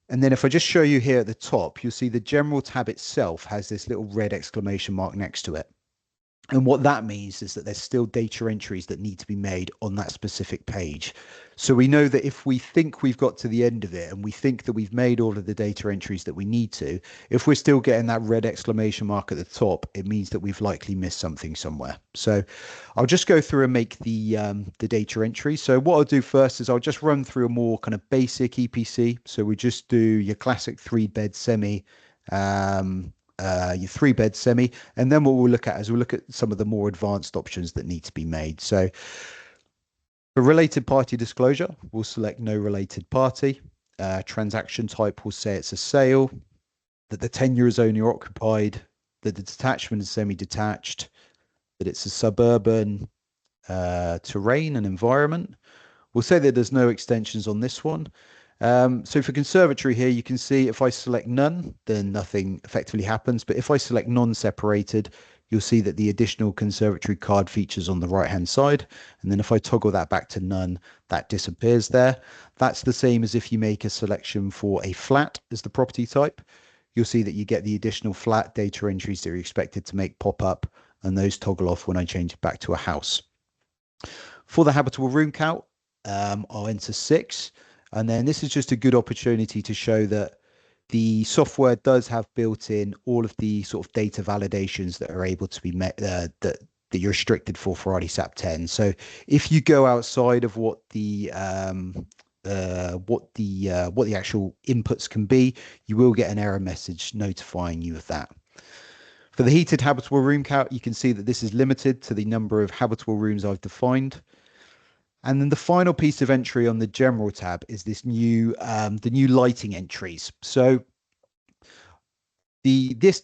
And then if I just show you here at the top, you'll see the general tab itself has this little red exclamation mark next to it. And what that means is that there's still data entries that need to be made on that specific page. So we know that if we think we've got to the end of it and we think that we've made all of the data entries that we need to, if we're still getting that red exclamation mark at the top, it means that we've likely missed something somewhere. So I'll just go through and make the data entry. So what I'll do first is I'll just run through a more kind of basic EPC. So we just do your classic 3-bed semi, your 3-bed semi, and then what we'll look at is we'll look at some of the more advanced options that need to be made. So for related party disclosure, we'll select no related party. Transaction type, we'll say it's a sale, that the tenure is owner occupied, that the detachment is semi-detached, that it's a suburban terrain and environment. We'll say that there's no extensions on this one. So for conservatory here, you can see if I select none, then nothing effectively happens. But if I select non-separated, you'll see that the additional conservatory card features on the right-hand side. And then if I toggle that back to none, that disappears there. That's the same as if you make a selection for a flat as the property type. You'll see that you get the additional flat data entries that are expected to make pop up, and those toggle off when I change it back to a house. For the habitable room count, I'll enter 6. And then this is just a good opportunity to show that the software does have built in all of the sort of data validations that are able to be met, that you're restricted for RdSAP 10. So if you go outside of what the actual inputs can be, you will get an error message notifying you of that. For the heated habitable room count, you can see that this is limited to the number of habitable rooms I've defined. And then the final piece of entry on the general tab is this new, the new lighting entries. So this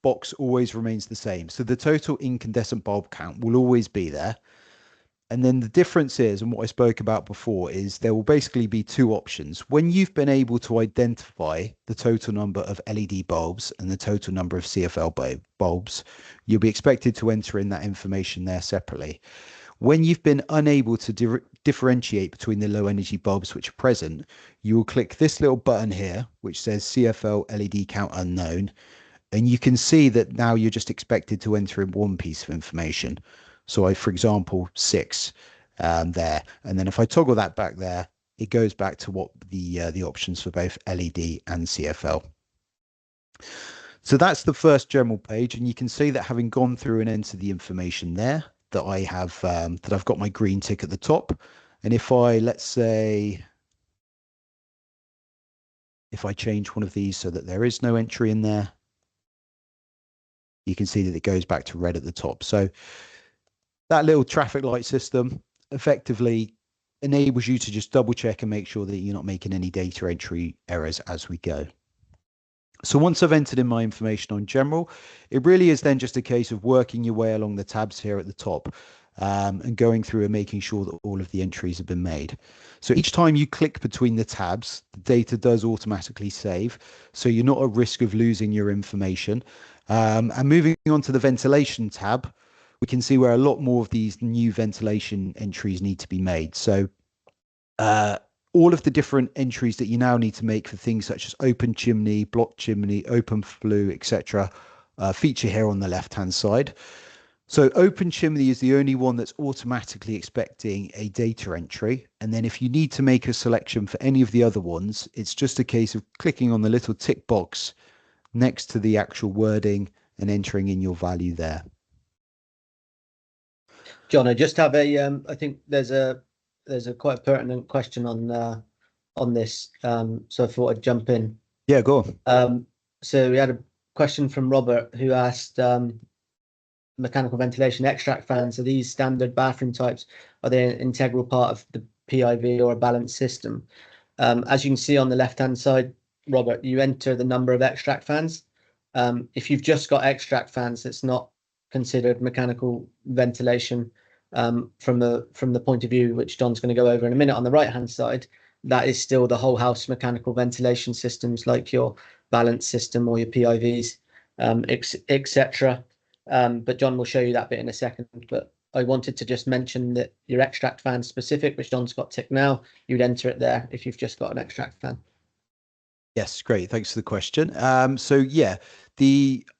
box always remains the same. So the total incandescent bulb count will always be there. And then the difference is, and what I spoke about before, is there will basically be 2 options. When you've been able to identify the total number of LED bulbs and the total number of CFL bulbs, you'll be expected to enter in that information there separately. When you've been unable to differentiate between the low energy bulbs which are present, you will click this little button here, which says CFL LED count unknown. And you can see that now you're just expected to enter in one piece of information. So for example, 6 there. And then if I toggle that back there, it goes back to what the options for both LED and CFL. So that's the first general page. And you can see that having gone through and entered the information there, that I have, that I've got my green tick at the top. And if I, let's say, if I change one of these so that there is no entry in there, you can see that it goes back to red at the top. So that little traffic light system effectively enables you to just double check and make sure that you're not making any data entry errors as we go. So once I've entered in my information on general, it really is then just a case of working your way along the tabs here at the top and going through and making sure that all of the entries have been made. So each time you click between the tabs, the data does automatically save. So you're not at risk of losing your information. And moving on to the ventilation tab, we can see where a lot more of these new ventilation entries need to be made. So all of the different entries that you now need to make for things such as open chimney, block chimney, open flue, etc., feature here on the left-hand side. So open chimney is the only one that's automatically expecting a data entry. And then if you need to make a selection for any of the other ones, it's just a case of clicking on the little tick box next to the actual wording and entering in your value there. John, I just have a, I think there's a there's a quite pertinent question on this, so I thought I'd jump in. Yeah, go on. So we had a question from Robert who asked, mechanical ventilation extract fans, are these standard bathroom types? Are they an integral part of the PIV or a balanced system? As you can see on the left-hand side, Robert, you enter the number of extract fans. If you've just got extract fans, it's not considered mechanical ventilation from the point of view which John's going to go over in a minute. On the right-hand side, that is still the whole house mechanical ventilation systems like your balance system or your PIVs, etc. But John will show you that bit in a second. But I wanted to just mention that your extract fan specific, which John's got ticked now, you'd enter it there if you've just got an extract fan. Yes, great. Thanks for the question. So yeah,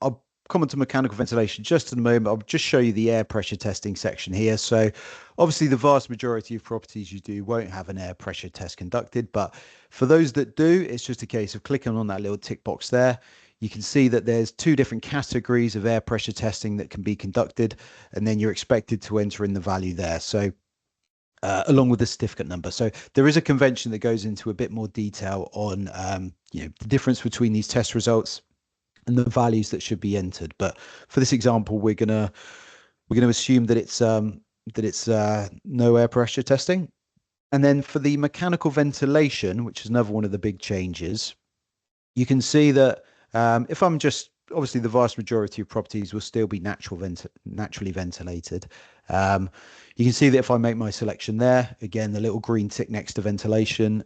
I'll comment on mechanical ventilation just in a moment. I'll just show you the air pressure testing section here. So obviously the vast majority of properties you do won't have an air pressure test conducted, but for those that do, it's just a case of clicking on that little tick box there. You can see that there's 2 different categories of air pressure testing that can be conducted, and then you're expected to enter in the value there. So along with the certificate number. So there is a convention that goes into a bit more detail on the difference between these test results and the values that should be entered. But for this example, we're gonna assume that it's no air pressure testing. And then for the mechanical ventilation, which is another one of the big changes, you can see that if I'm just, obviously the vast majority of properties will still be naturally ventilated. You can see that if I make my selection there, again, the little green tick next to ventilation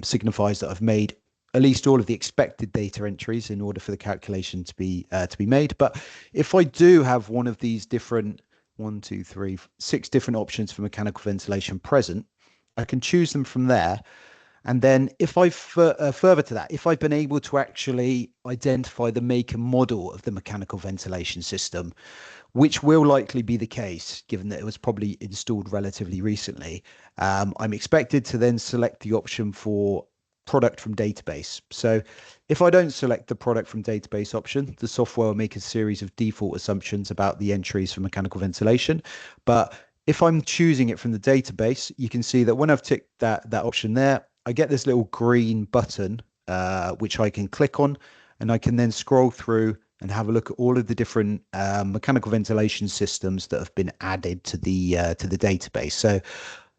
signifies that I've made at least all of the expected data entries in order for the calculation to be made. But if I do have one of these different 6 different options for mechanical ventilation present, I can choose them from there. And then if I further to that, if I've been able to actually identify the make and model of the mechanical ventilation system, which will likely be the case, given that it was probably installed relatively recently, I'm expected to then select the option for product from database. So if I don't select the product from database option, the software will make a series of default assumptions about the entries for mechanical ventilation. But if I'm choosing it from the database, you can see that when I've ticked that option there, I get this little green button, which I can click on, and I can then scroll through and have a look at all of the different mechanical ventilation systems that have been added to the database. So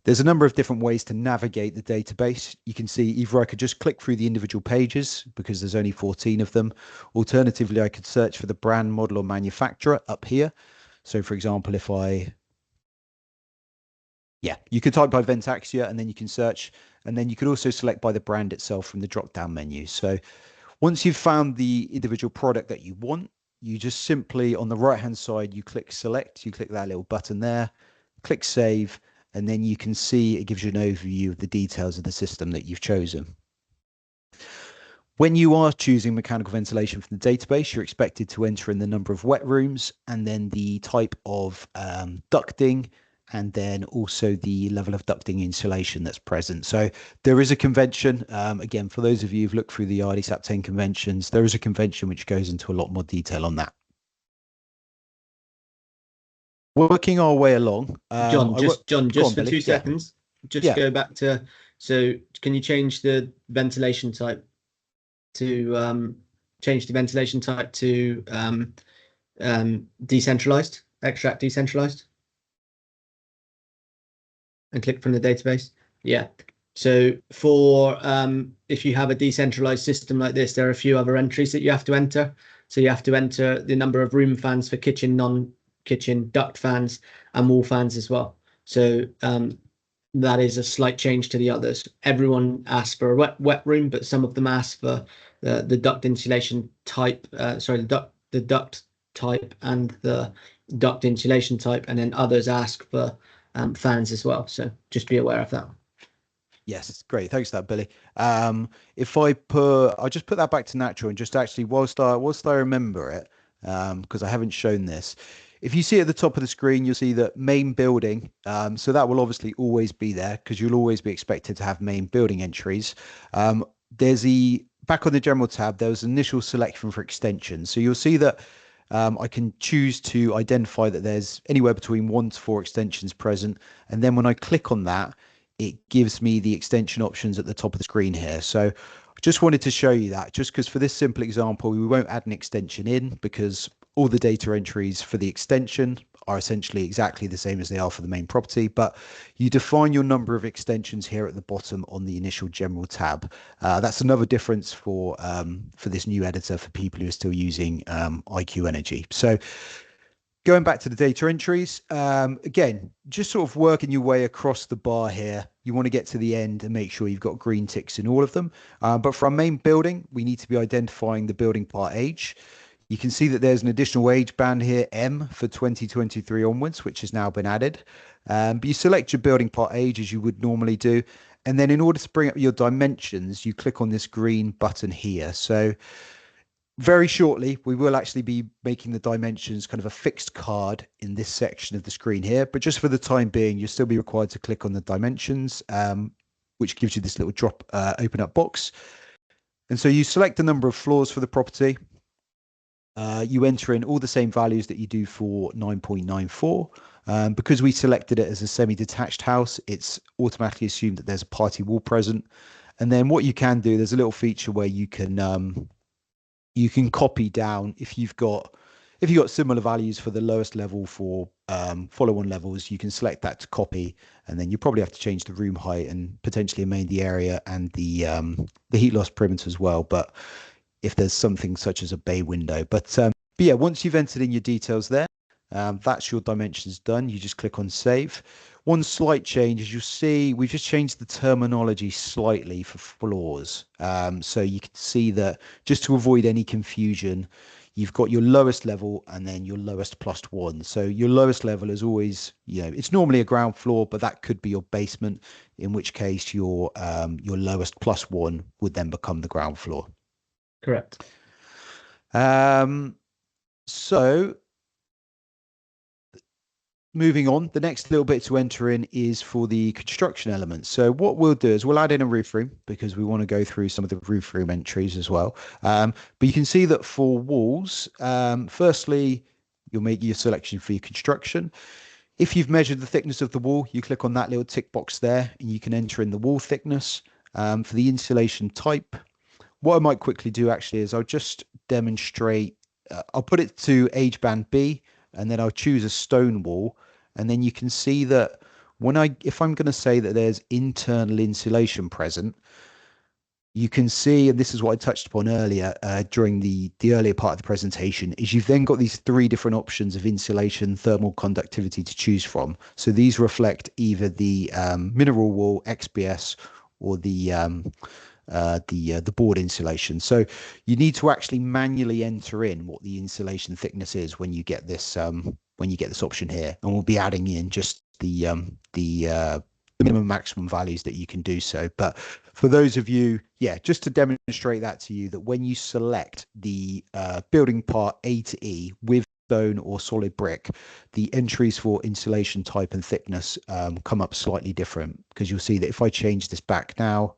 there's a number of different ways to navigate the database. You can see either I could just click through the individual pages because there's only 14 of them. Alternatively, I could search for the brand, model, or manufacturer up here. So for example, if you could type by Ventaxia and then you can search, and then you could also select by the brand itself from the drop-down menu. So once you've found the individual product that you want, you just simply on the right-hand side, you click select, you click that little button there, click save, and then you can see it gives you an overview of the details of the system that you've chosen. When you are choosing mechanical ventilation from the database, you're expected to enter in the number of wet rooms and then the type of ducting, and then also the level of ducting insulation that's present. So there is a convention. Again, for those of you who've looked through the RdSAP 10 conventions, there is a convention which goes into a lot more detail on that. Working our way along. John, just for 2 seconds, just go back to, so can you change the ventilation type to decentralized, extract decentralized? And click from the database. Yeah. So for if you have a decentralized system like this, there are a few other entries that you have to enter. So you have to enter the number of room fans for kitchen, non-kitchen, duct fans, and wall fans as well. So that is a slight change to the others. Everyone asks for a wet room, but some of them ask for the duct insulation type. The duct type and the duct insulation type, and then others ask for fans as well. So just be aware of that. Yes, great. Thanks for that, Billy. I'll just put that back to natural, and just actually whilst I remember it, because I haven't shown this. If you see at the top of the screen, you'll see that main building. So that will obviously always be there because you'll always be expected to have main building entries. There's back on the general tab, there was initial selection for extensions. So you'll see that I can choose to identify that there's anywhere between 1 to 4 extensions present. And then when I click on that, it gives me the extension options at the top of the screen here. So I just wanted to show you that, just because for this simple example, we won't add an extension in because all the data entries for the extension are essentially exactly the same as they are for the main property, but you define your number of extensions here at the bottom on the initial general tab. That's another difference for this new editor for people who are still using IQ Energy. So going back to the data entries, again, just sort of working your way across the bar here. You want to get to the end and make sure you've got green ticks in all of them. But for our main building, we need to be identifying the building part age. You can see that there's an additional age band here, M, for 2023 onwards, which has now been added. But you select your building part age as you would normally do. And then in order to bring up your dimensions, you click on this green button here. So very shortly, we will actually be making the dimensions kind of a fixed card in this section of the screen here. But just for the time being, you'll still be required to click on the dimensions, which gives you this little open up box. And so you select the number of floors for the property. You enter in all the same values that you do for 9.94. Because we selected it as a semi-detached house, it's automatically assumed that there's a party wall present. And then what you can do, there's a little feature where you can copy down if you've got similar values for the lowest level for follow-on levels. You can select that to copy, and then you probably have to change the room height and potentially amend the area and the heat loss perimeter as well. But if there's something such as a bay window, but yeah, once you've entered in your details there, that's your dimensions done. You just click on save. One slight change, as you'll see, we've just changed the terminology slightly for floors. So you can see that just to avoid any confusion, you've got your lowest level and then your lowest +1. So your lowest level is always, it's normally a ground floor, but that could be your basement, in which case your lowest +1 would then become the ground floor. Correct. So moving on, the next little bit to enter in is for the construction elements. So what we'll do is we'll add in a roof room because we want to go through some of the roof room entries as well. But you can see that for walls, firstly, you'll make your selection for your construction. If you've measured the thickness of the wall, you click on that little tick box there and you can enter in the wall thickness. For the insulation type, what I might quickly do actually is I'll just demonstrate. I'll put it to age band B, and then I'll choose a stone wall. And then you can see that if I'm going to say that there's internal insulation present, you can see, and this is what I touched upon earlier during the earlier part of the presentation, is you've then got these 3 different options of insulation, thermal conductivity to choose from. So these reflect either the mineral wool, XPS, or the board insulation. So you need to actually manually enter in what the insulation thickness is when you get this option here, and we'll be adding in just the minimum maximum values that you can do so. But for those of you, just to demonstrate that to you, that when you select the building part A to E with stone or solid brick, the entries for insulation type and thickness come up slightly different, because you'll see that if I change this back now,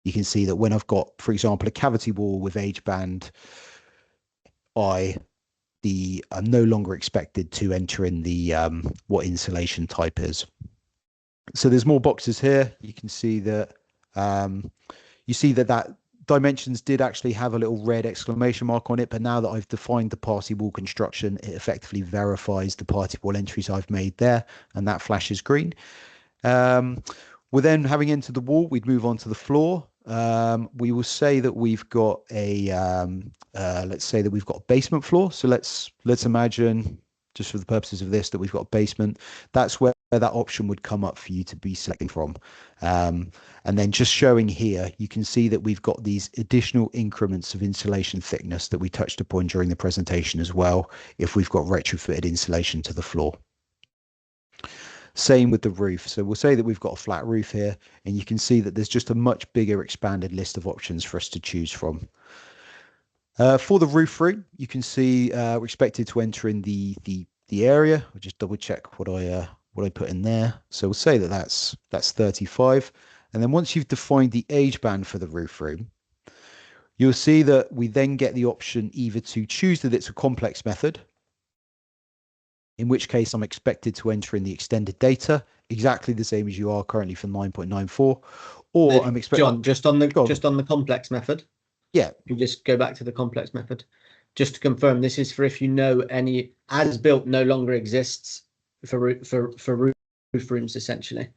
you can see that when I've got, for example, a cavity wall with age band I, I'm no longer expected to enter in the what insulation type is. So there's more boxes here. You can see that that dimensions did actually have a little red exclamation mark on it, but now that I've defined the party wall construction, it effectively verifies the party wall entries I've made there, and that flashes green. We're then having entered the wall, we'd move on to the floor. We will say that we've got let's say that we've got a basement floor. So let's imagine, just for the purposes of this, that we've got a basement. That's where that option would come up for you to be selecting from. And then just showing here, you can see that we've got these additional increments of insulation thickness that we touched upon during the presentation as well, if we've got retrofitted insulation to the floor. Same with the roof. So we'll say that we've got a flat roof here, and you can see that there's just a much bigger expanded list of options for us to choose from. For the roof room, you can see we're expected to enter in the area. I'll just double check what I put in there. So we'll say that that's 35. And then once you've defined the age band for the roof room, you'll see that we then get the option either to choose that it's a complex method, in which case I'm expected to enter in the extended data, exactly the same as you are currently for 9.94, or I'm expected... John, just on the complex method. Yeah. You just go back to the complex method. Just to confirm, this is for if you know any as built no longer exists for roof rooms, essentially.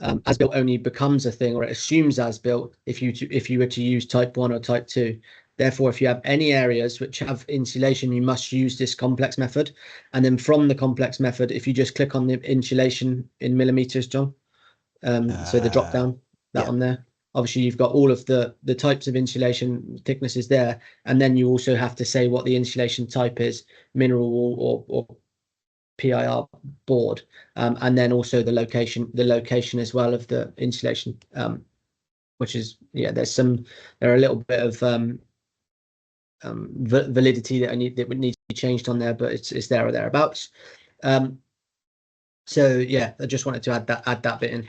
As built only becomes a thing, or it assumes as built if you were to use type 1 or type 2. Therefore, if you have any areas which have insulation, you must use this complex method. And then from the complex method, if you just click on the insulation in millimeters, John, so the drop down, that one there. Obviously, you've got all of the types of insulation thicknesses there, and then you also have to say what the insulation type is, mineral wool or PIR board, and then also the location as well of the insulation, which is there are a little bit of validity that would need to be changed on there, but it's there or thereabouts. So yeah, I just wanted to add that bit in.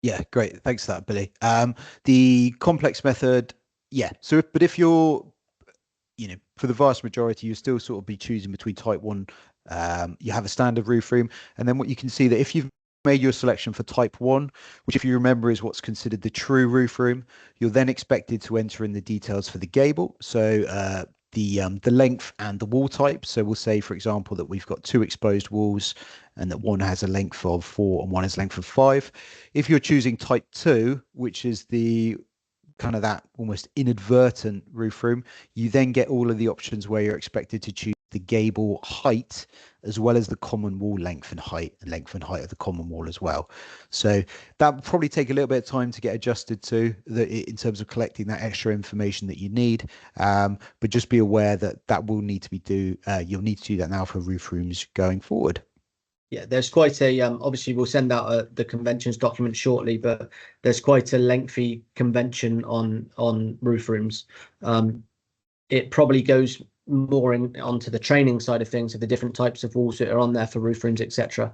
Yeah, great. Thanks for that, Billy. The complex method, so but if you're, for the vast majority, you still sort of be choosing between type 1, you have a standard roof room, and then what you can see that if you've made your selection for type 1, which if you remember is what's considered the true roof room, you're then expected to enter in the details for the gable. So the length and the wall type. So we'll say, for example, that we've got 2 exposed walls and that one has a length of 4 and one has a length of 5. If you're choosing type 2, which is the kind of that almost inadvertent roof room, you then get all of the options where you're expected to choose the gable height as well as the common wall length and height of the common wall as well. So that will probably take a little bit of time to get adjusted to in terms of collecting that extra information that you need, but just be aware that will need to be you'll need to do that now for roof rooms going forward. Yeah, there's quite a obviously we'll send out the conventions document shortly, but there's quite a lengthy convention on roof rooms. It probably goes more onto the training side of things, of the different types of walls that are on there for roof rooms, etc.,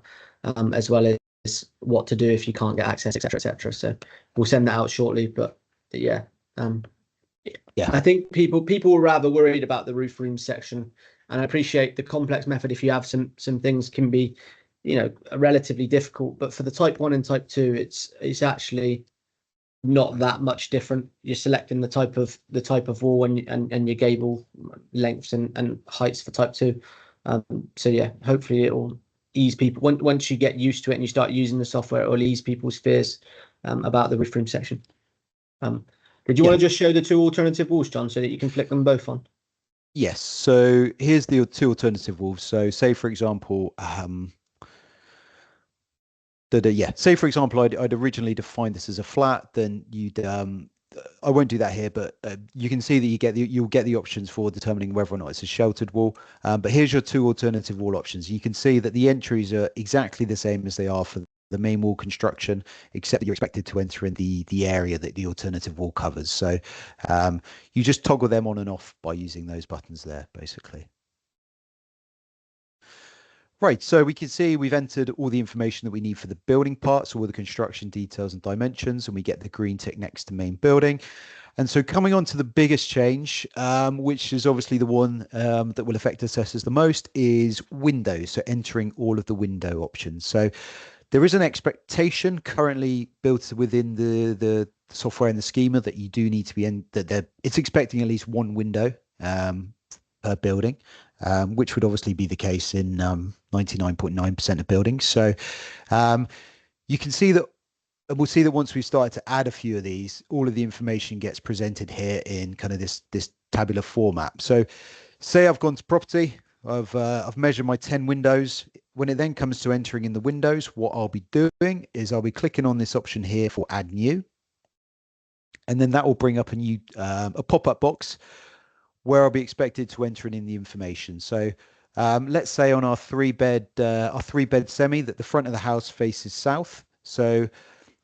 as well as what to do if you can't get access, etc., etc. So we'll send that out shortly, but yeah. I think people were rather worried about the roof room section, and I appreciate the complex method. If you have some things can be, relatively difficult, but for the type 1 and type 2, it's actually not that much different. You're selecting the type of wall and your gable lengths and heights for type 2. So yeah, hopefully it will ease people once you get used to it and you start using the software. It will ease people's fears about the roof room section. Did you want to just show the 2 alternative walls, John, so that you can flick them both on? Yes. So here's the 2 alternative walls. So say for example, say for example, I'd originally defined this as a flat, then you'd I won't do that here, but you can see that you'll get the options for determining whether or not it's a sheltered wall. But here's your 2 alternative wall options. You can see that the entries are exactly the same as they are for the main wall construction, except that you're expected to enter in the area that the alternative wall covers. So you just toggle them on and off by using those buttons there, basically. Right, so we can see we've entered all the information that we need for the building parts, all the construction details and dimensions, and we get the green tick next to main building. And so coming on to the biggest change, which is obviously the one that will affect assessors the most, is windows. So entering all of the window options. So there is an expectation currently built within the software and the schema that you do need to be in, it's expecting at least 1 window per building, which would obviously be the case in 99.9% of buildings. So you can see that, we'll see that once we start to add a few of these, all of the information gets presented here in kind of this tabular format. So say I've gone to property, I've measured my 10 windows. When it then comes to entering in the windows, what I'll be doing is I'll be clicking on this option here for add new, and then that will bring up a pop-up box where I'll be expected to enter in the information. So let's say on our 3-bed semi that the front of the house faces south. So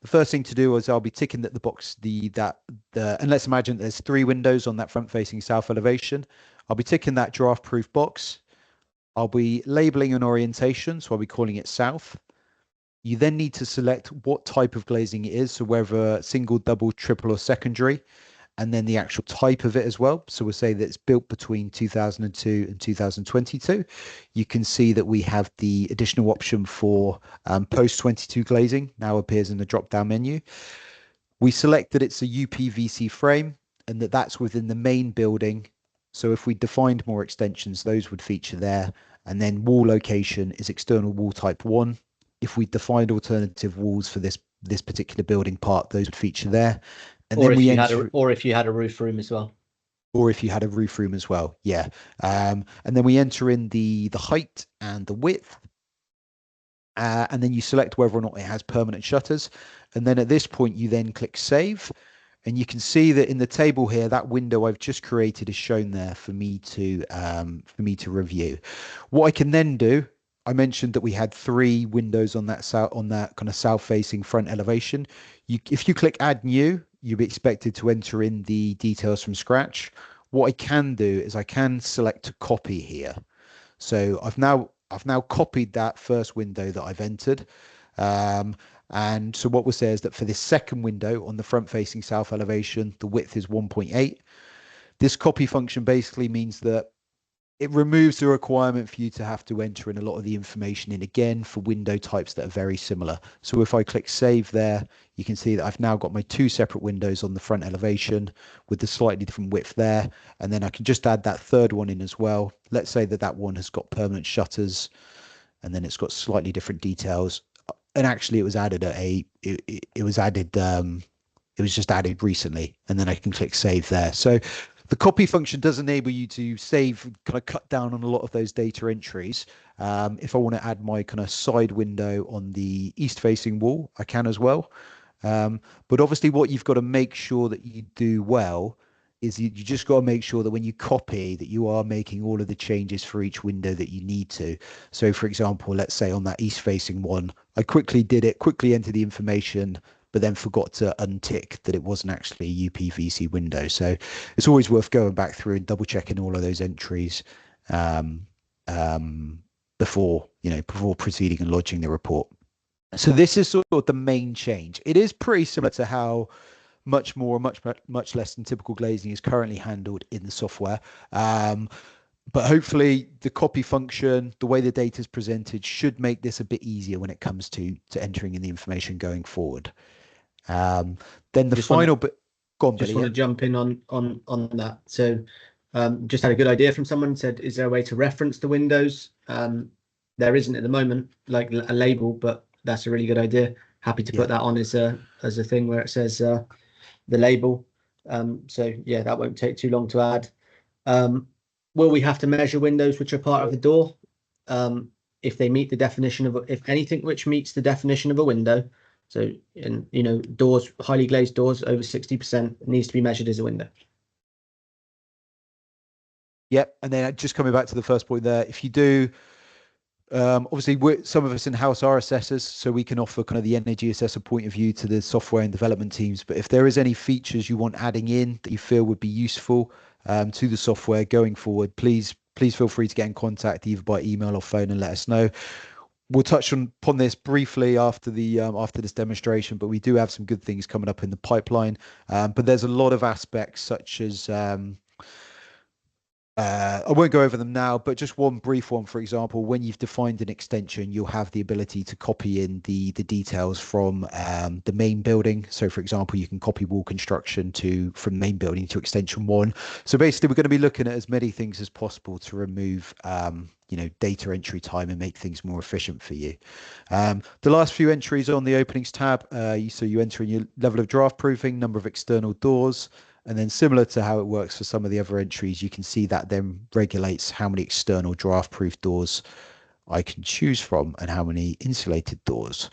the first thing to do is I'll be ticking that the box, and let's imagine there's 3 windows on that front facing south elevation. I'll be ticking that draft proof box. I'll be labeling an orientation, so I'll be calling it south. You then need to select what type of glazing it is, so whether single, double, triple, or secondary. and then the actual type of it as well. So we'll say that it's built between 2002 and 2022. You can see that we have the additional option for post 22 glazing now appears in the drop down menu. We select that it's a UPVC frame and that that's within the main building. So if we defined more extensions, those would feature there. And then wall location is external wall type 1. If we defined alternative walls for this particular building part, those would feature there. And or then if we you enter, had or if you had a roof room as well. or if you had a roof room as well, yeah. And then we enter in the height and the width. And then you select whether or not it has permanent shutters. And then at this point, you then click save. And you can see that in the table here, that window I've just created is shown there for me to review. What I can then do, I mentioned that we had 3 windows on that kind of south-facing front elevation. If you click Add New, you'll be expected to enter in the details from scratch. What I can do is I can select to copy here. So I've now copied that first window that I've entered. And so what we'll say is that for this second window on the front facing south elevation, the width is 1.8. This copy function basically means that it removes the requirement for you to have to enter in a lot of the information in again for window types that are very similar. So if I click save there, you can see that I've now got my 2 separate windows on the front elevation with the slightly different width there. And then I can just add that third one in as well. Let's say that that one has got permanent shutters and then it's got slightly different details. And actually it was added it was just added recently, and then I can click save there. So the copy function does enable you to save, kind of cut down on a lot of those data entries. If I want to add my kind of side window on the east facing wall, I can as well. But obviously what you've got to make sure that you do well is you just got to make sure that when you copy that you are making all of the changes for each window that you need to. So for example, let's say on that east facing one, I quickly entered the information, but then forgot to untick that it wasn't actually a UPVC window. So it's always worth going back through and double checking all of those entries before proceeding and lodging the report. So this is sort of the main change. It is pretty similar to how much less than typical glazing is currently handled in the software. But hopefully the copy function, the way the data is presented, should make this a bit easier when it comes to entering in the information going forward. Then the final bit. Go on, just Billy, want to jump in on that. So just had a good idea from someone, said, is there a way to reference the windows? There isn't at the moment, like a label, but that's a really good idea. Happy to put that on as a thing where it says the label. So yeah, that won't take too long to add. Will we have to measure windows which are part of the door? If they meet the definition of, if anything which meets the definition of a window, so doors, highly glazed doors over 60% needs to be measured as a window. Yep. And then just coming back to the first point there, if you do, obviously some of us in-house are assessors, so we can offer kind of the energy assessor point of view to the software and development teams. But if there is any features you want adding in that you feel would be useful to the software going forward, please feel free to get in contact either by email or phone and let us know. We'll touch upon this briefly after this demonstration, but we do have some good things coming up in the pipeline. But there's a lot of aspects such as I won't go over them now, but just one brief one. For example, when you've defined an extension, you'll have the ability to copy in the details from the main building. So for example, you can copy wall construction from main building to extension 1. So basically we're going to be looking at as many things as possible to remove data entry time and make things more efficient for you. The last few entries on the openings tab, so you enter in your level of draft proofing, number of external doors. And then similar to how it works for some of the other entries, you can see that then regulates how many external draft proof doors I can choose from and how many insulated doors.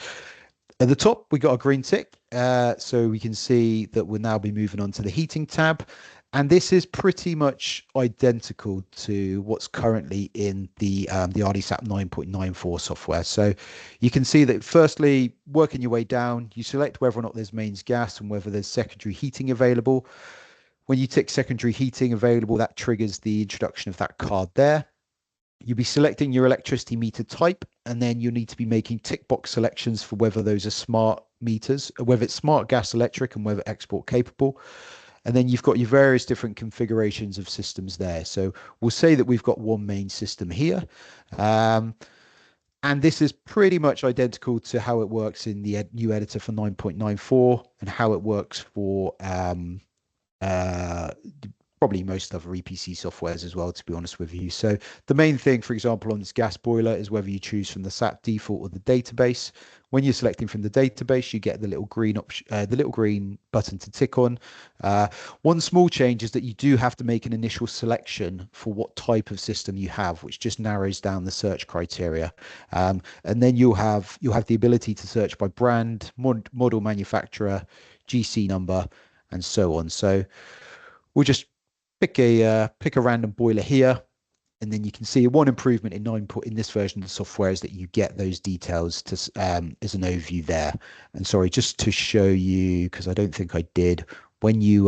At the top, we got a green tick. So we can see that we'll now be moving on to the heating tab. And this is pretty much identical to what's currently in the RdSAP 9.94 software. So you can see that firstly, working your way down, you select whether or not there's mains gas and whether there's secondary heating available. When you tick secondary heating available, that triggers the introduction of that card there. You'll be selecting your electricity meter type, and then you'll need to be making tick box selections for whether those are smart meters, whether it's smart gas electric and whether export capable. And then you've got your various different configurations of systems there. So we'll say that we've got one main system here. And this is pretty much identical to how it works in the new editor for 9.94 and how it works for uh, probably most other EPC softwares as well, to be honest with you. So the main thing, for example, on this gas boiler is whether you choose from the SAP default or the database. When you're selecting from the database, you get the little green option, the little green button to tick on. One small change is that you do have to make an initial selection for what type of system you have, which just narrows down the search criteria. And then you'll have the ability to search by brand, model, manufacturer, GC number, and so on. So we'll just pick a random boiler here, and then you can see one improvement in this version of the software is that you get those details to as an overview there. And sorry, just to show you, because I don't think I did, when you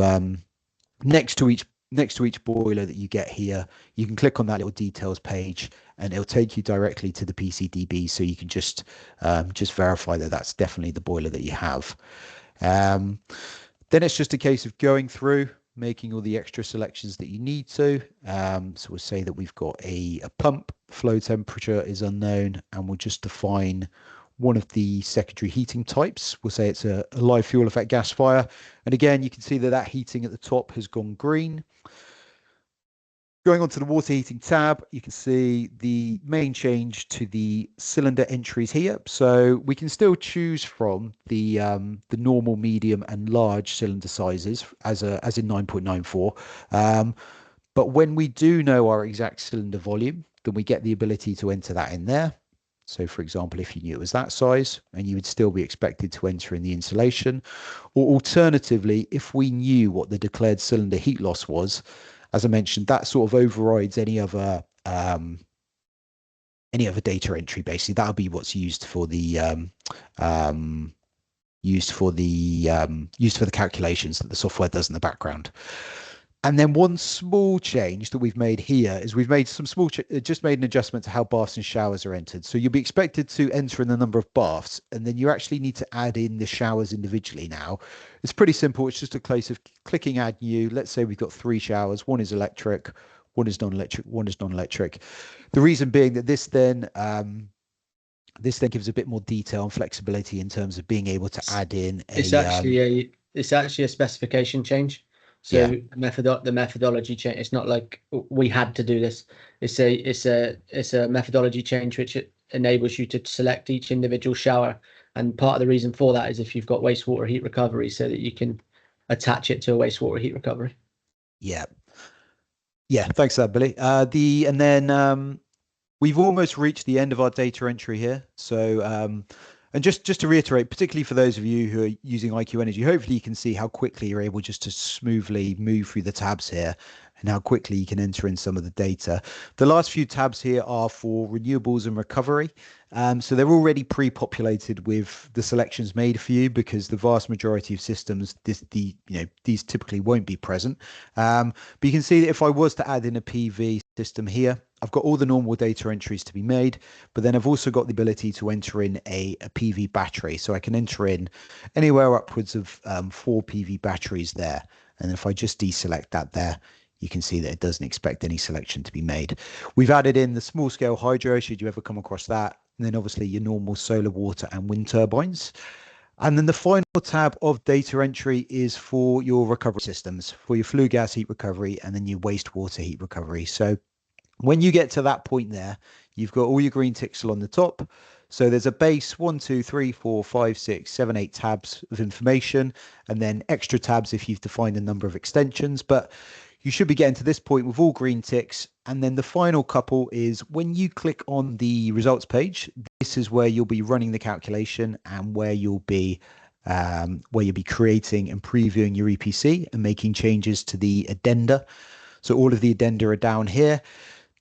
next to each boiler that you get here, you can click on that little details page, and it'll take you directly to the PCDB, so you can just verify that that's definitely the boiler that you have. Then it's just a case of going through, making all the extra selections that you need to. So we'll say that we've got a pump, flow temperature is unknown, and we'll just define one of the secondary heating types. We'll say it's a live fuel effect gas fire. And again, you can see that heating at the top has gone green. Going on to the water heating tab, you can see the main change to the cylinder entries here. So we can still choose from the normal, medium, and large cylinder sizes as in 9.94. But when we do know our exact cylinder volume, then we get the ability to enter that in there. So, for example, if you knew it was that size, and you would still be expected to enter in the insulation, or alternatively, if we knew what the declared cylinder heat loss was, as I mentioned, that sort of overrides any other data entry. Basically, that'll be what's used for the calculations that the software does in the background. And then one small change that we've made here is we've made some just made an adjustment to how baths and showers are entered. So you'll be expected to enter in the number of baths, and then you actually need to add in the showers individually now. It's pretty simple. It's just a case of clicking add new. Let's say we've got 3 showers. One is electric, one is non-electric, one is non-electric. The reason being that this then gives a bit more detail and flexibility in terms of being able to add in it's actually a specification change. So yeah. The methodology change. It's not like we had to do this. It's a methodology change which enables you to select each individual shower. And part of the reason for that is if you've got wastewater heat recovery, so that you can attach it to a wastewater heat recovery. Yeah. Thanks for that, Billy. And then we've almost reached the end of our data entry here. So and just to reiterate, particularly for those of you who are using IQ Energy, hopefully you can see how quickly you're able just to smoothly move through the tabs here and how quickly you can enter in some of the data. The last few tabs here are for renewables and recovery. So they're already pre-populated with the selections made for you, because the vast majority of systems, these typically won't be present. But you can see that if I was to add in a PV system here, I've got all the normal data entries to be made, but then I've also got the ability to enter in a PV battery. So I can enter in anywhere upwards of 4 PV batteries there. And if I just deselect that there, you can see that it doesn't expect any selection to be made. We've added in the small scale hydro, should you ever come across that. And then obviously your normal solar, water, and wind turbines. And then the final tab of data entry is for your recovery systems, for your flue gas heat recovery and then your wastewater heat recovery. So when you get to that point there, you've got all your green ticks along the top. So there's a base 1, 2, 3, 4, 5, 6, 7, 8 tabs of information, and then extra tabs if you've defined a number of extensions. But you should be getting to this point with all green ticks. And then the final couple is when you click on the results page, this is where you'll be running the calculation and where you'll be creating and previewing your EPC and making changes to the addenda. So all of the addenda are down here.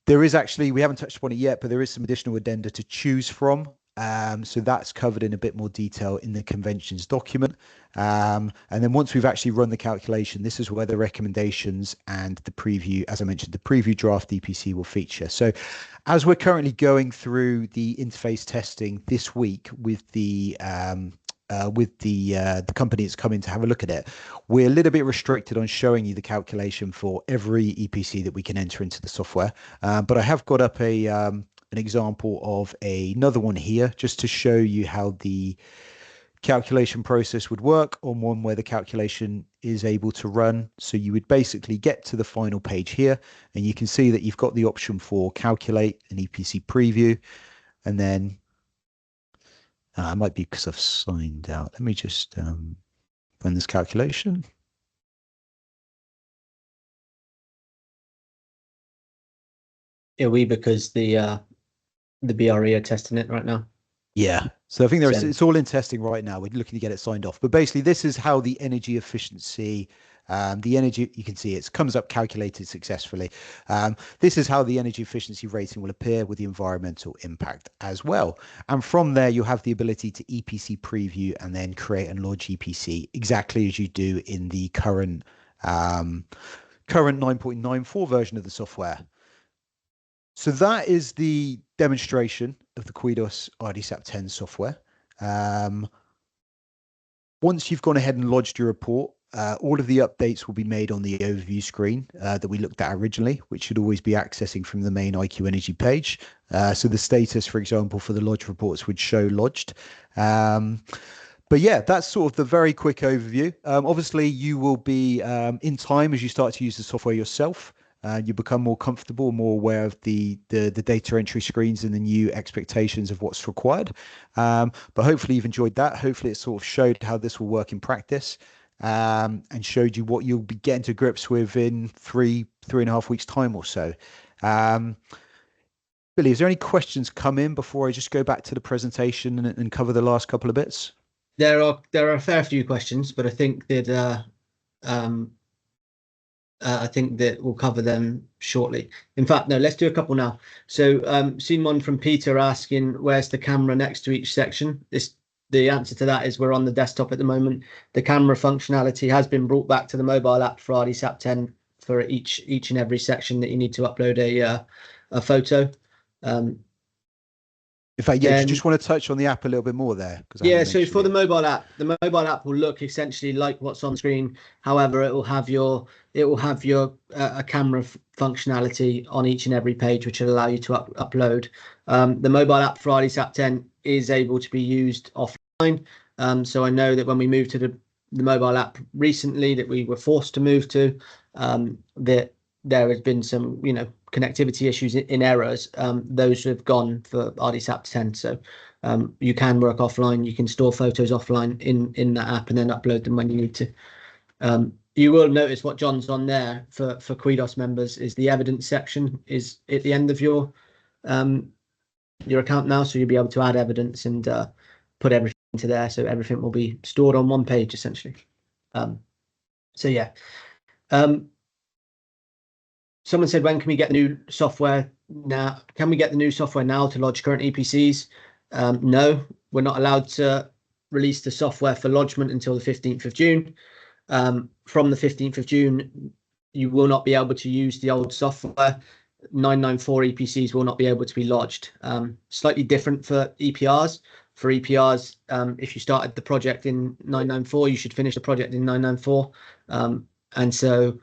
There is actually, we haven't touched upon it yet, but there is some additional addenda to choose from. So that's covered in a bit more detail in the conventions document. And then once we've actually run the calculation, this is where the recommendations and the preview, as I mentioned, the preview draft EPC will feature. So as we're currently going through the interface testing this week with the with the company that's coming to have a look at it, we're a little bit restricted on showing you the calculation for every EPC that we can enter into the software. But I have got up an example of another one here just to show you how the calculation process would work on one where the calculation is able to run. So you would basically get to the final page here, and you can see that you've got the option for calculate an EPC preview, and then it might be because I've signed out. Let me just run this calculation. Because the BRE are testing it right now. Yeah, so I think it's all in testing right now. We're looking to get it signed off. But basically, this is how the energy efficiency, the energy, you can see it comes up calculated successfully. This is how the energy efficiency rating will appear with the environmental impact as well. And from there, you have the ability to EPC preview and then create and lodge EPC exactly as you do in the current 9.94 version of the software. So that is the demonstration of the Quidos RdSAP 10 software. Once you've gone ahead and lodged your report, all of the updates will be made on the overview screen that we looked at originally, which should always be accessing from the main IQ Energy page. So the status, for example, for the lodge reports would show lodged. But yeah, that's sort of the very quick overview. Obviously, you will be in time as you start to use the software yourself. You become more comfortable, more aware of the data entry screens and the new expectations of what's required. But hopefully you've enjoyed that. Hopefully it sort of showed how this will work in practice, and showed you what you'll be getting to grips with in three and a half weeks time or so. Billy, is there any questions come in before I just go back to the presentation and cover the last couple of bits? There are a fair few questions, but I think that we'll cover them shortly. In fact, no, let's do a couple now. So seen one from Peter asking, where's the camera next to each section? The answer to that is we're on the desktop at the moment. The camera functionality has been brought back to the mobile app for RdSAP 10 for each and every section that you need to upload a photo. In fact, yeah, do you just want to touch on the app a little bit more there? Yeah, so for the mobile app will look essentially like what's on screen. However, it will have your a camera functionality on each and every page, which will allow you to upload. The mobile app for RdSAP 10 is able to be used offline. So I know that when we moved to the mobile app recently, that we were forced to move to, that there has been some, connectivity issues in errors. Those have gone for RdSAP 10. So you can work offline. You can store photos offline in that app and then upload them when you need to. You will notice what John's on there for Quidos members is the evidence section is at the end of your account now. So you'll be able to add evidence and put everything into there. So everything will be stored on one page essentially. So yeah. Someone said, when can we get the new software now? Can we get the new software now to lodge current EPCs? No, we're not allowed to release the software for lodgement until the 15th of June. From the 15th of June, you will not be able to use the old software. 994 EPCs will not be able to be lodged. Slightly different for EPRs. For EPRs, if you started the project in 994, you should finish the project in 994. And so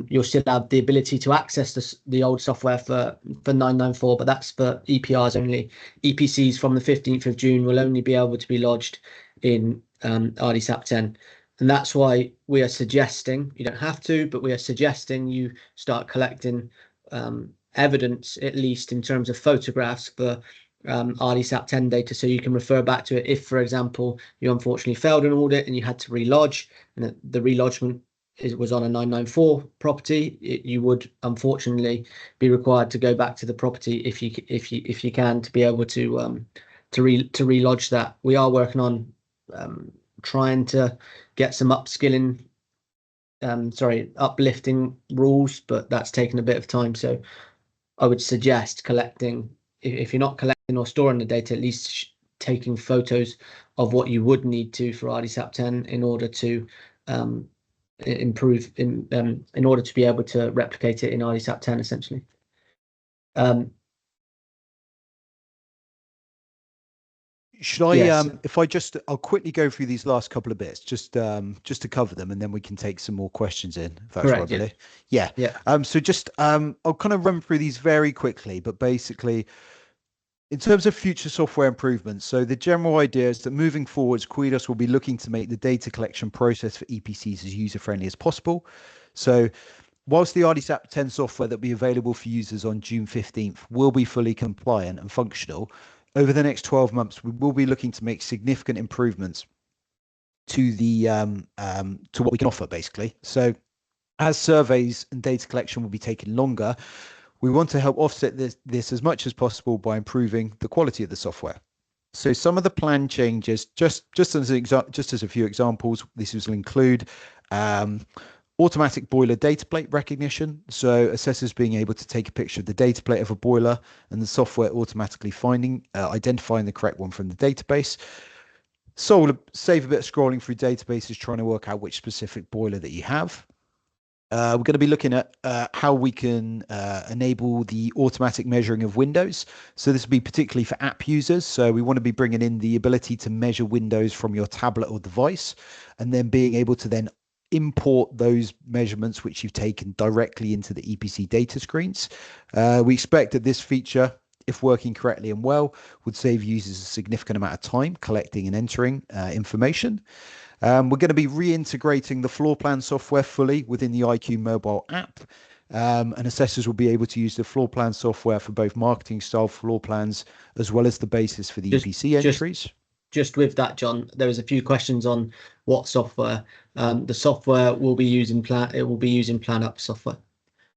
you'll still have the ability to access the old software for 994, but that's for EPRs only. EPCs from the 15th of June will only be able to be lodged in RdSAP 10. And that's why we are suggesting, you don't have to, but we are suggesting you start collecting evidence, at least in terms of photographs for RdSAP 10 data, so you can refer back to it if, for example, you unfortunately failed an audit and you had to relodge, and the relodgement was on a 994 property, you would unfortunately be required to go back to the property if you can, to be able to relodge that. We are working on trying to get some uplifting rules, but that's taken a bit of time. So I would suggest collecting, if you're not collecting or storing the data, at least taking photos of what you would need to for RdSAP 10 in order to improve in order to be able to replicate it in RdSAP 10 essentially. Should I, Yes, if I'll quickly go through these last couple of bits, just to cover them, and then we can take some more questions in, if that's right, correct. Yeah, buddy. Yeah. yeah. So just, I'll kind of run through these very quickly, but basically, in terms of future software improvements, so the general idea is that moving forwards, Quidos will be looking to make the data collection process for EPCs as user-friendly as possible. So whilst the RdSAP 10 software that will be available for users on June 15th will be fully compliant and functional, over the next 12 months, we will be looking to make significant improvements to the to what we can offer, basically. So as surveys and data collection will be taking longer, we want to help offset this as much as possible by improving the quality of the software. So some of the plan changes, just as a few examples, this will include automatic boiler data plate recognition. So assessors being able to take a picture of the data plate of a boiler and the software automatically identifying the correct one from the database. So save a bit of scrolling through databases trying to work out which specific boiler that you have. We're going to be looking at how we can enable the automatic measuring of windows. So this will be particularly for app users. So we want to be bringing in the ability to measure windows from your tablet or device, and then being able to then import those measurements which you've taken directly into the EPC data screens. We expect that this feature, if working correctly and well, would save users a significant amount of time collecting and entering information. We're going to be reintegrating the floor plan software fully within the IQ mobile app. And assessors will be able to use the floor plan software for both marketing style floor plans as well as the basis for the EPC entries. Just with that, John, there was a few questions on what software. The software will be using PlanUp software.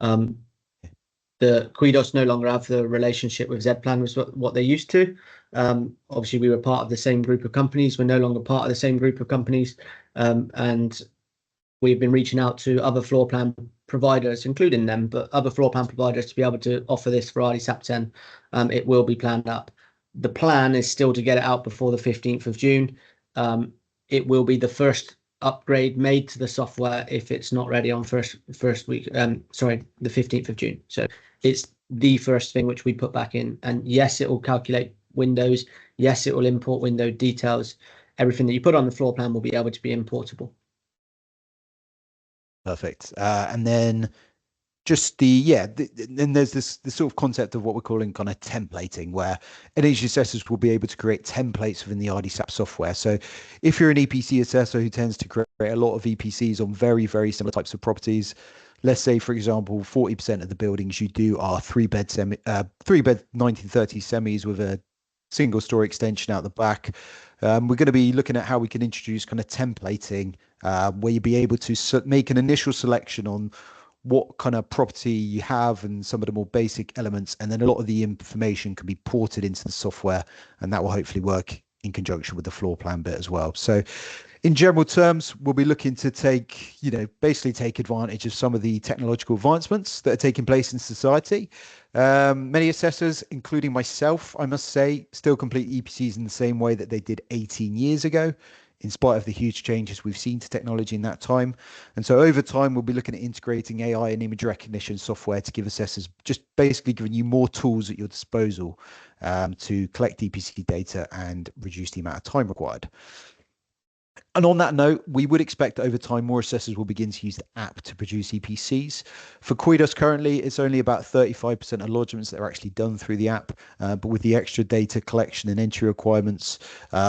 The Quidos no longer have the relationship with Zplan was what they used to. Obviously, we were part of the same group of companies. We're no longer part of the same group of companies, and we've been reaching out to other floor plan providers, including them, but other floor plan providers to be able to offer this for RdSAP 10. It will be PlanUp. The plan is still to get it out before the 15th of June. It will be the first upgrade made to the software if it's not ready on first week. Sorry, the 15th of June. So it's the first thing which we put back in. And yes, it will calculate windows. Yes, it will import window details. Everything that you put on the floor plan will be able to be importable. Perfect. And then just then there's this sort of concept of what we're calling kind of templating, where energy assessors will be able to create templates within the RdSAP software. So if you're an EPC assessor who tends to create a lot of EPCs on very, very similar types of properties, let's say, for example, 40% of the buildings you do are three bed 1930 semis with a single story extension out the back. We're going to be looking at how we can introduce kind of templating, where you'll be able to make an initial selection on what kind of property you have and some of the more basic elements, and then a lot of the information can be ported into the software, and that will hopefully work in conjunction with the floor plan bit as well. So in general terms, we'll be looking to basically take advantage of some of the technological advancements that are taking place in society. Many assessors, including myself, I must say, still complete EPCs in the same way that they did 18 years ago, in spite of the huge changes we've seen to technology in that time. And so over time, we'll be looking at integrating AI and image recognition software to give assessors, just basically giving you more tools at your disposal to collect EPC data and reduce the amount of time required. And on that note, we would expect over time more assessors will begin to use the app to produce EPCs. For Quidos currently, it's only about 35% of lodgements that are actually done through the app. But with the extra data collection and entry requirements,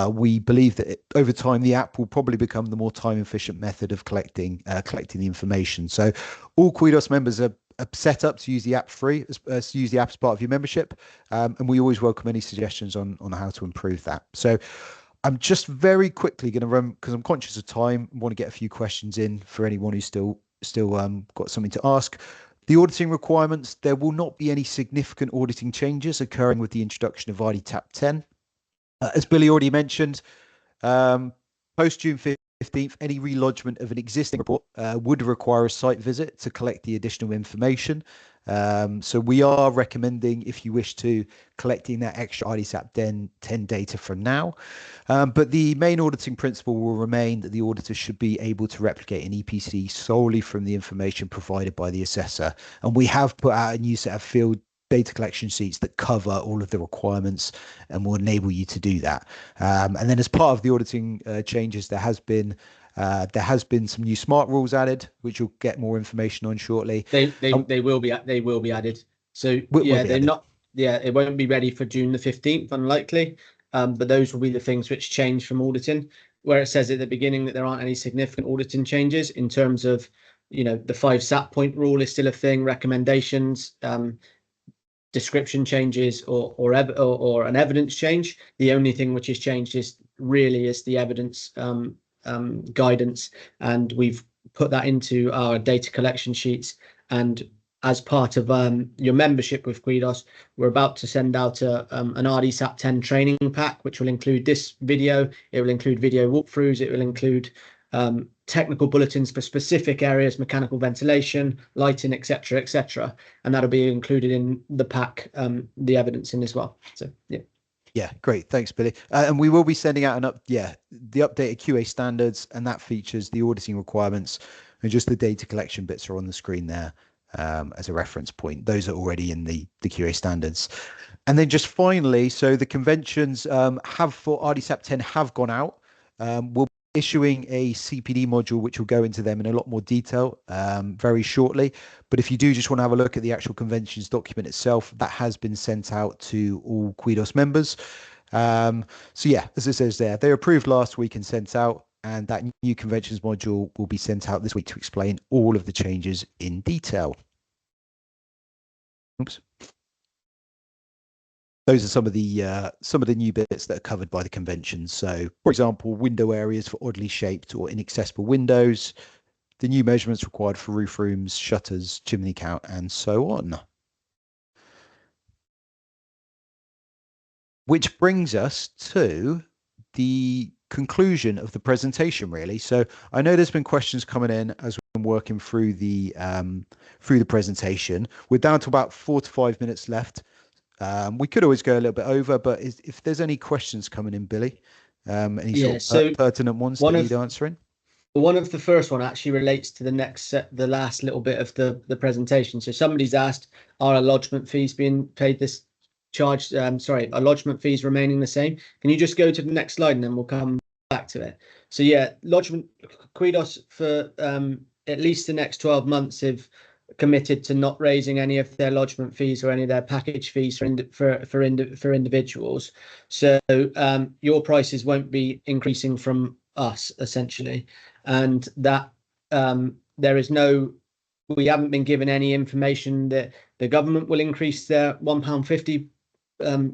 we believe that over time the app will probably become the more time-efficient method of collecting the information. So all Quidos members are set up to use the app free, to use the app as part of your membership. And we always welcome any suggestions on how to improve that. So I'm just very quickly going to run, because I'm conscious of time. I want to get a few questions in for anyone who's still got something to ask. The auditing requirements, there will not be any significant auditing changes occurring with the introduction of RdSAP 10. As Billy already mentioned, post June 15th, any relodgement of an existing report would require a site visit to collect the additional information. So we are recommending, if you wish to, collecting that extra RdSAP 10 data from now. But the main auditing principle will remain that the auditor should be able to replicate an EPC solely from the information provided by the assessor. And we have put out a new set of field data collection sheets that cover all of the requirements and will enable you to do that. And then as part of the auditing changes, there has been some new smart rules added, which you'll get more information on shortly. They will be added. So yeah, they're not. Yeah, it won't be ready for June the 15th, unlikely. But those will be the things which change from auditing, where it says at the beginning that there aren't any significant auditing changes in terms of, you know, the 5 SAP point rule is still a thing, recommendations, description changes, or an evidence change. The only thing which has changed is the evidence guidance, and we've put that into our data collection sheets. And as part of your membership with Quidos, we're about to send out an RdSAP 10 training pack, which will include this video. It will include video walkthroughs. It will include technical bulletins for specific areas, mechanical ventilation, lighting, etc., etc. And that'll be included in the pack, the evidence in as well. So yeah. Yeah, great. Thanks, Billy. And we will be sending out the updated QA standards, and that features the auditing requirements, and just the data collection bits are on the screen there as a reference point. Those are already in the QA standards. And then just finally, so the conventions for RdSAP 10 have gone out. We'll be issuing a CPD module, which will go into them in a lot more detail very shortly. But if you do just want to have a look at the actual conventions document itself, that has been sent out to all Quidos members. So yeah, as it says there, they were approved last week and sent out, and that new conventions module will be sent out this week to explain all of the changes in detail. Oops. Those are some of the new bits that are covered by the convention. So, for example, window areas for oddly shaped or inaccessible windows, the new measurements required for roof rooms, shutters, chimney count, and so on. Which brings us to the conclusion of the presentation, really. So I know there's been questions coming in as we've been working through the presentation. We're down to about 4 to 5 minutes left. We could always go a little bit over, but if there's any questions coming in, Billy, any sort of pertinent ones that need answering? One of the first one actually relates to the last little bit of the presentation. So somebody's asked, are lodgement fees being paid are lodgement fees remaining the same? Can you just go to the next slide and then we'll come back to it? So yeah, lodgement Quidos for at least the next 12 months have committed to not raising any of their lodgement fees or any of their package fees for individuals. So your prices won't be increasing from us, essentially, and that we haven't been given any information that the government will increase their £1.50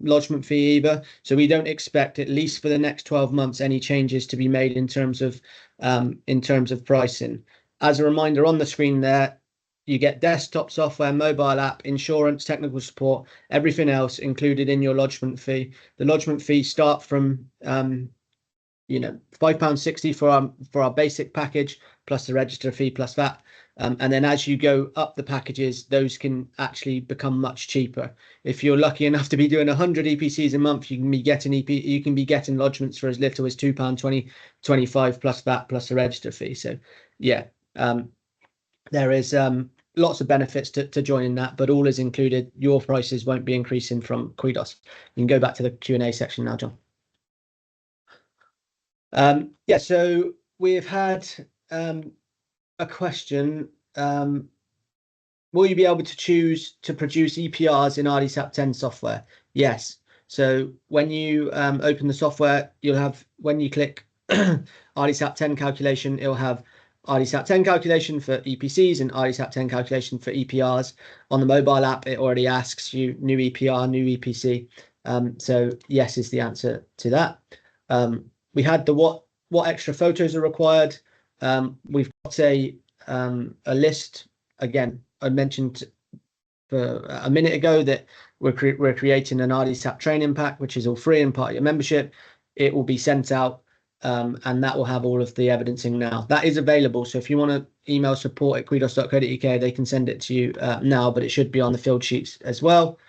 lodgement fee either. So we don't expect, at least for the next 12 months, any changes to be made in terms of pricing. As a reminder, on the screen there, you get desktop software, mobile app, insurance, technical support, everything else included in your lodgement fee. The lodgement fees start from £5.60 for our basic package, plus the register fee plus that. And then as you go up the packages, those can actually become much cheaper. If you're lucky enough to be doing 100 EPCs a month, you can be getting lodgements for as little as £2.25 plus that plus the register fee. So yeah, there is lots of benefits to joining that, but all is included. Your prices won't be increasing from Quidos. You can go back to the Q&A section now, John. Yeah, so we've had a question. Will you be able to choose to produce EPRs in RdSAP 10 software? Yes. So when you open the software, when you click RdSAP 10 calculation, it'll have RdSAP 10 calculation for EPCs and RdSAP 10 calculation for EPRs. On the mobile app, it already asks you new EPR, new EPC. So yes is the answer to that. We had the what extra photos are required. We've got a list. Again, I mentioned for a minute ago that we're creating an RdSAP training pack, which is all free and part of your membership. It will be sent out, and that will have all of the evidencing now. That is available. So if you want to email support@quidos.co.uk, they can send it to you now, but it should be on the field sheets as well.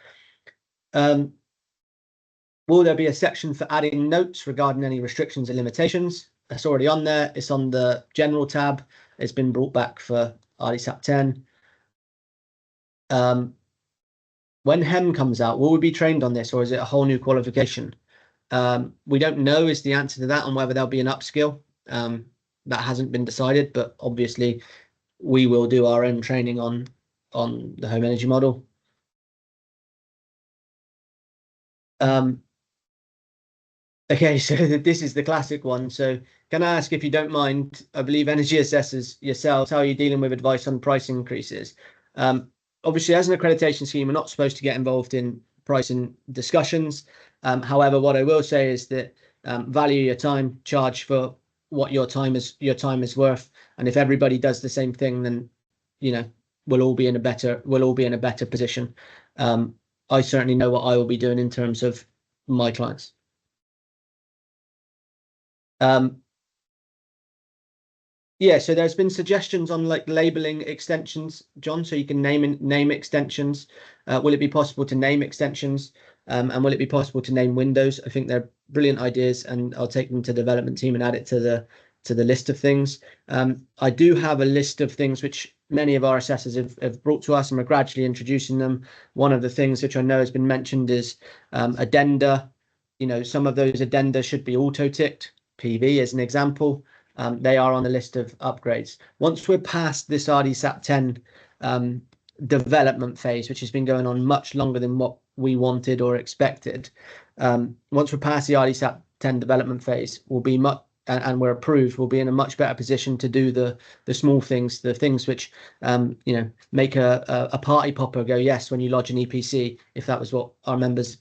Will there be a section for adding notes regarding any restrictions and limitations? That's already on there. It's on the general tab. It's been brought back for RdSAP 10. when HEM comes out, will we be trained on this, or is it a whole new qualification? We don't know is the answer to that, on whether there'll be an upskill. That hasn't been decided, but obviously we will do our own training on the home energy model. Okay, so this is the classic one. So can I ask, if you don't mind, I believe energy assessors yourselves, how are you dealing with advice on price increases? Obviously, as an accreditation scheme, we're not supposed to get involved in pricing discussions. However, what I will say is that value your time, charge for what your time is worth. And if everybody does the same thing, then, you know, we'll all be in a better position. I certainly know what I will be doing in terms of my clients. Yeah, so there's been suggestions on like labeling extensions, John, so you can name extensions. Will it be possible to name extensions? And will it be possible to name windows? I think they're brilliant ideas, and I'll take them to the development team and add it to the list of things. I do have a list of things which many of our assessors have brought to us, and we're gradually introducing them. One of the things which I know has been mentioned is addenda. You know, some of those addenda should be auto-ticked. PV as an example. They are on the list of upgrades. Once we're past this RdSAP 10 development phase, which has been going on much longer than what we wanted or expected, once we're past the RdSAP 10 development phase, we'll be and we're approved, we'll be in a much better position to do the small things, the things which you know, make a party popper go yes when you lodge an EPC, if that was what our members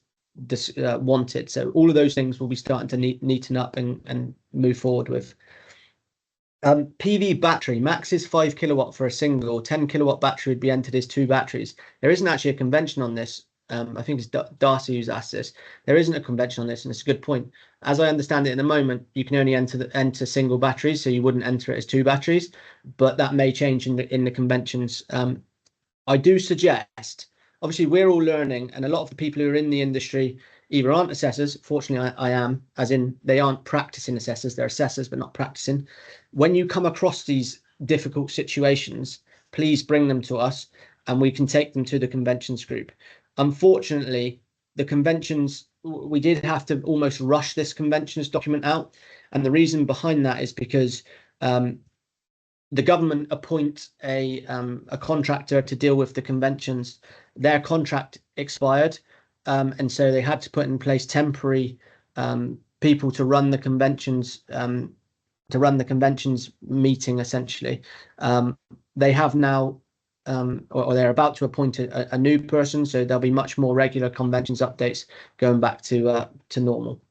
wanted. So all of those things will be starting to neaten up and move forward with. PV battery, max is 5 kilowatt for a single, 10 kilowatt battery would be entered as 2 batteries. There isn't actually a convention on this. I think it's Darcy who's asked this. There isn't a convention on this, and it's a good point. As I understand it, at the moment, you can only enter single batteries, so you wouldn't enter it as 2 batteries, but that may change in the conventions. I do suggest, obviously, we're all learning, and a lot of the people who are in the industry either aren't assessors. Fortunately, I am, as in they aren't practicing assessors. They're assessors, but not practicing. When you come across these difficult situations, please bring them to us, and we can take them to the conventions group. Unfortunately, the conventions, we did have to almost rush this conventions document out. And the reason behind that is because the government appoint a contractor to deal with the conventions. Their contract expired, and so they had to put in place temporary people to run the conventions meeting, essentially. They have now or they're about to appoint a new person, so there'll be much more regular conventions updates going back to normal.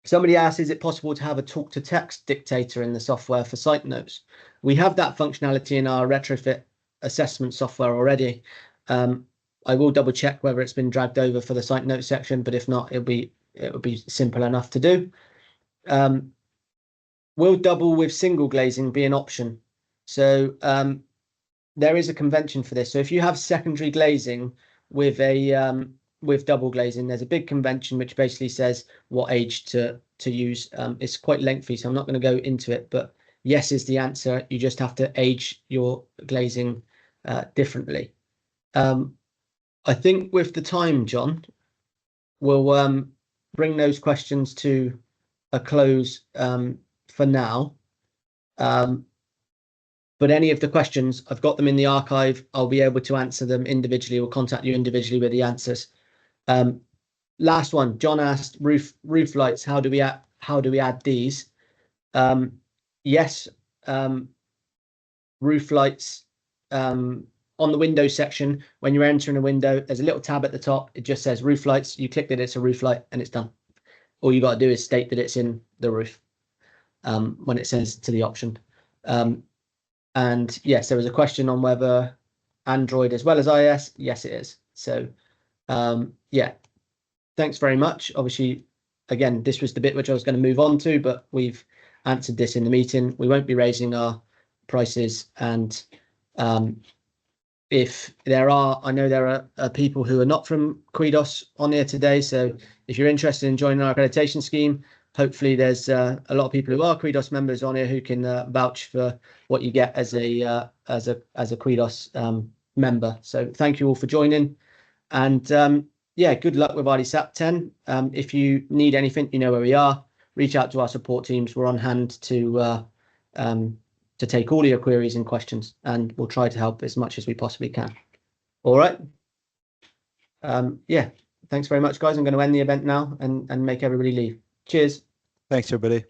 Somebody asked, is it possible to have a talk-to-text dictator in the software for site notes? We have that functionality in our retrofit assessment software already. I will double check whether it's been dragged over for the site notes section, but if not, it would be simple enough to do. Will double with single glazing be an option? So there is a convention for this. So if you have secondary glazing with with double glazing, there's a big convention which basically says what age to use. It's quite lengthy, so I'm not going to go into it, but yes is the answer. You just have to age your glazing differently. I think with the time, John, we'll bring those questions to a close for now. But any of the questions, I've got them in the archive. I'll be able to answer them individually or contact you individually with the answers. Last one, John asked, roof lights, how do we add these? Yes, roof lights on the window section. When you're entering a window, there's a little tab at the top. It just says roof lights. You click that it's a roof light and it's done. All you got to do is state that it's in the roof when it says to the option. And yes, there was a question on whether Android as well as iOS. Yes, it is. So yeah, thanks very much. Obviously, again, this was the bit which I was going to move on to, but we've answered this in the meeting. We won't be raising our prices, and if there are, I know there are people who are not from Quidos on here today, so if you're interested in joining our accreditation scheme, hopefully there's a lot of people who are Quidos members on here who can vouch for what you get as a Quidos member. So thank you all for joining, and yeah, good luck with RdSAP 10. If you need anything, you know where we are. Reach out to our support teams. We're on hand to take all your queries and questions, and we'll try to help as much as we possibly can. All right. Yeah, thanks very much, guys. I'm going to end the event now and make everybody leave. Cheers. Thanks, everybody.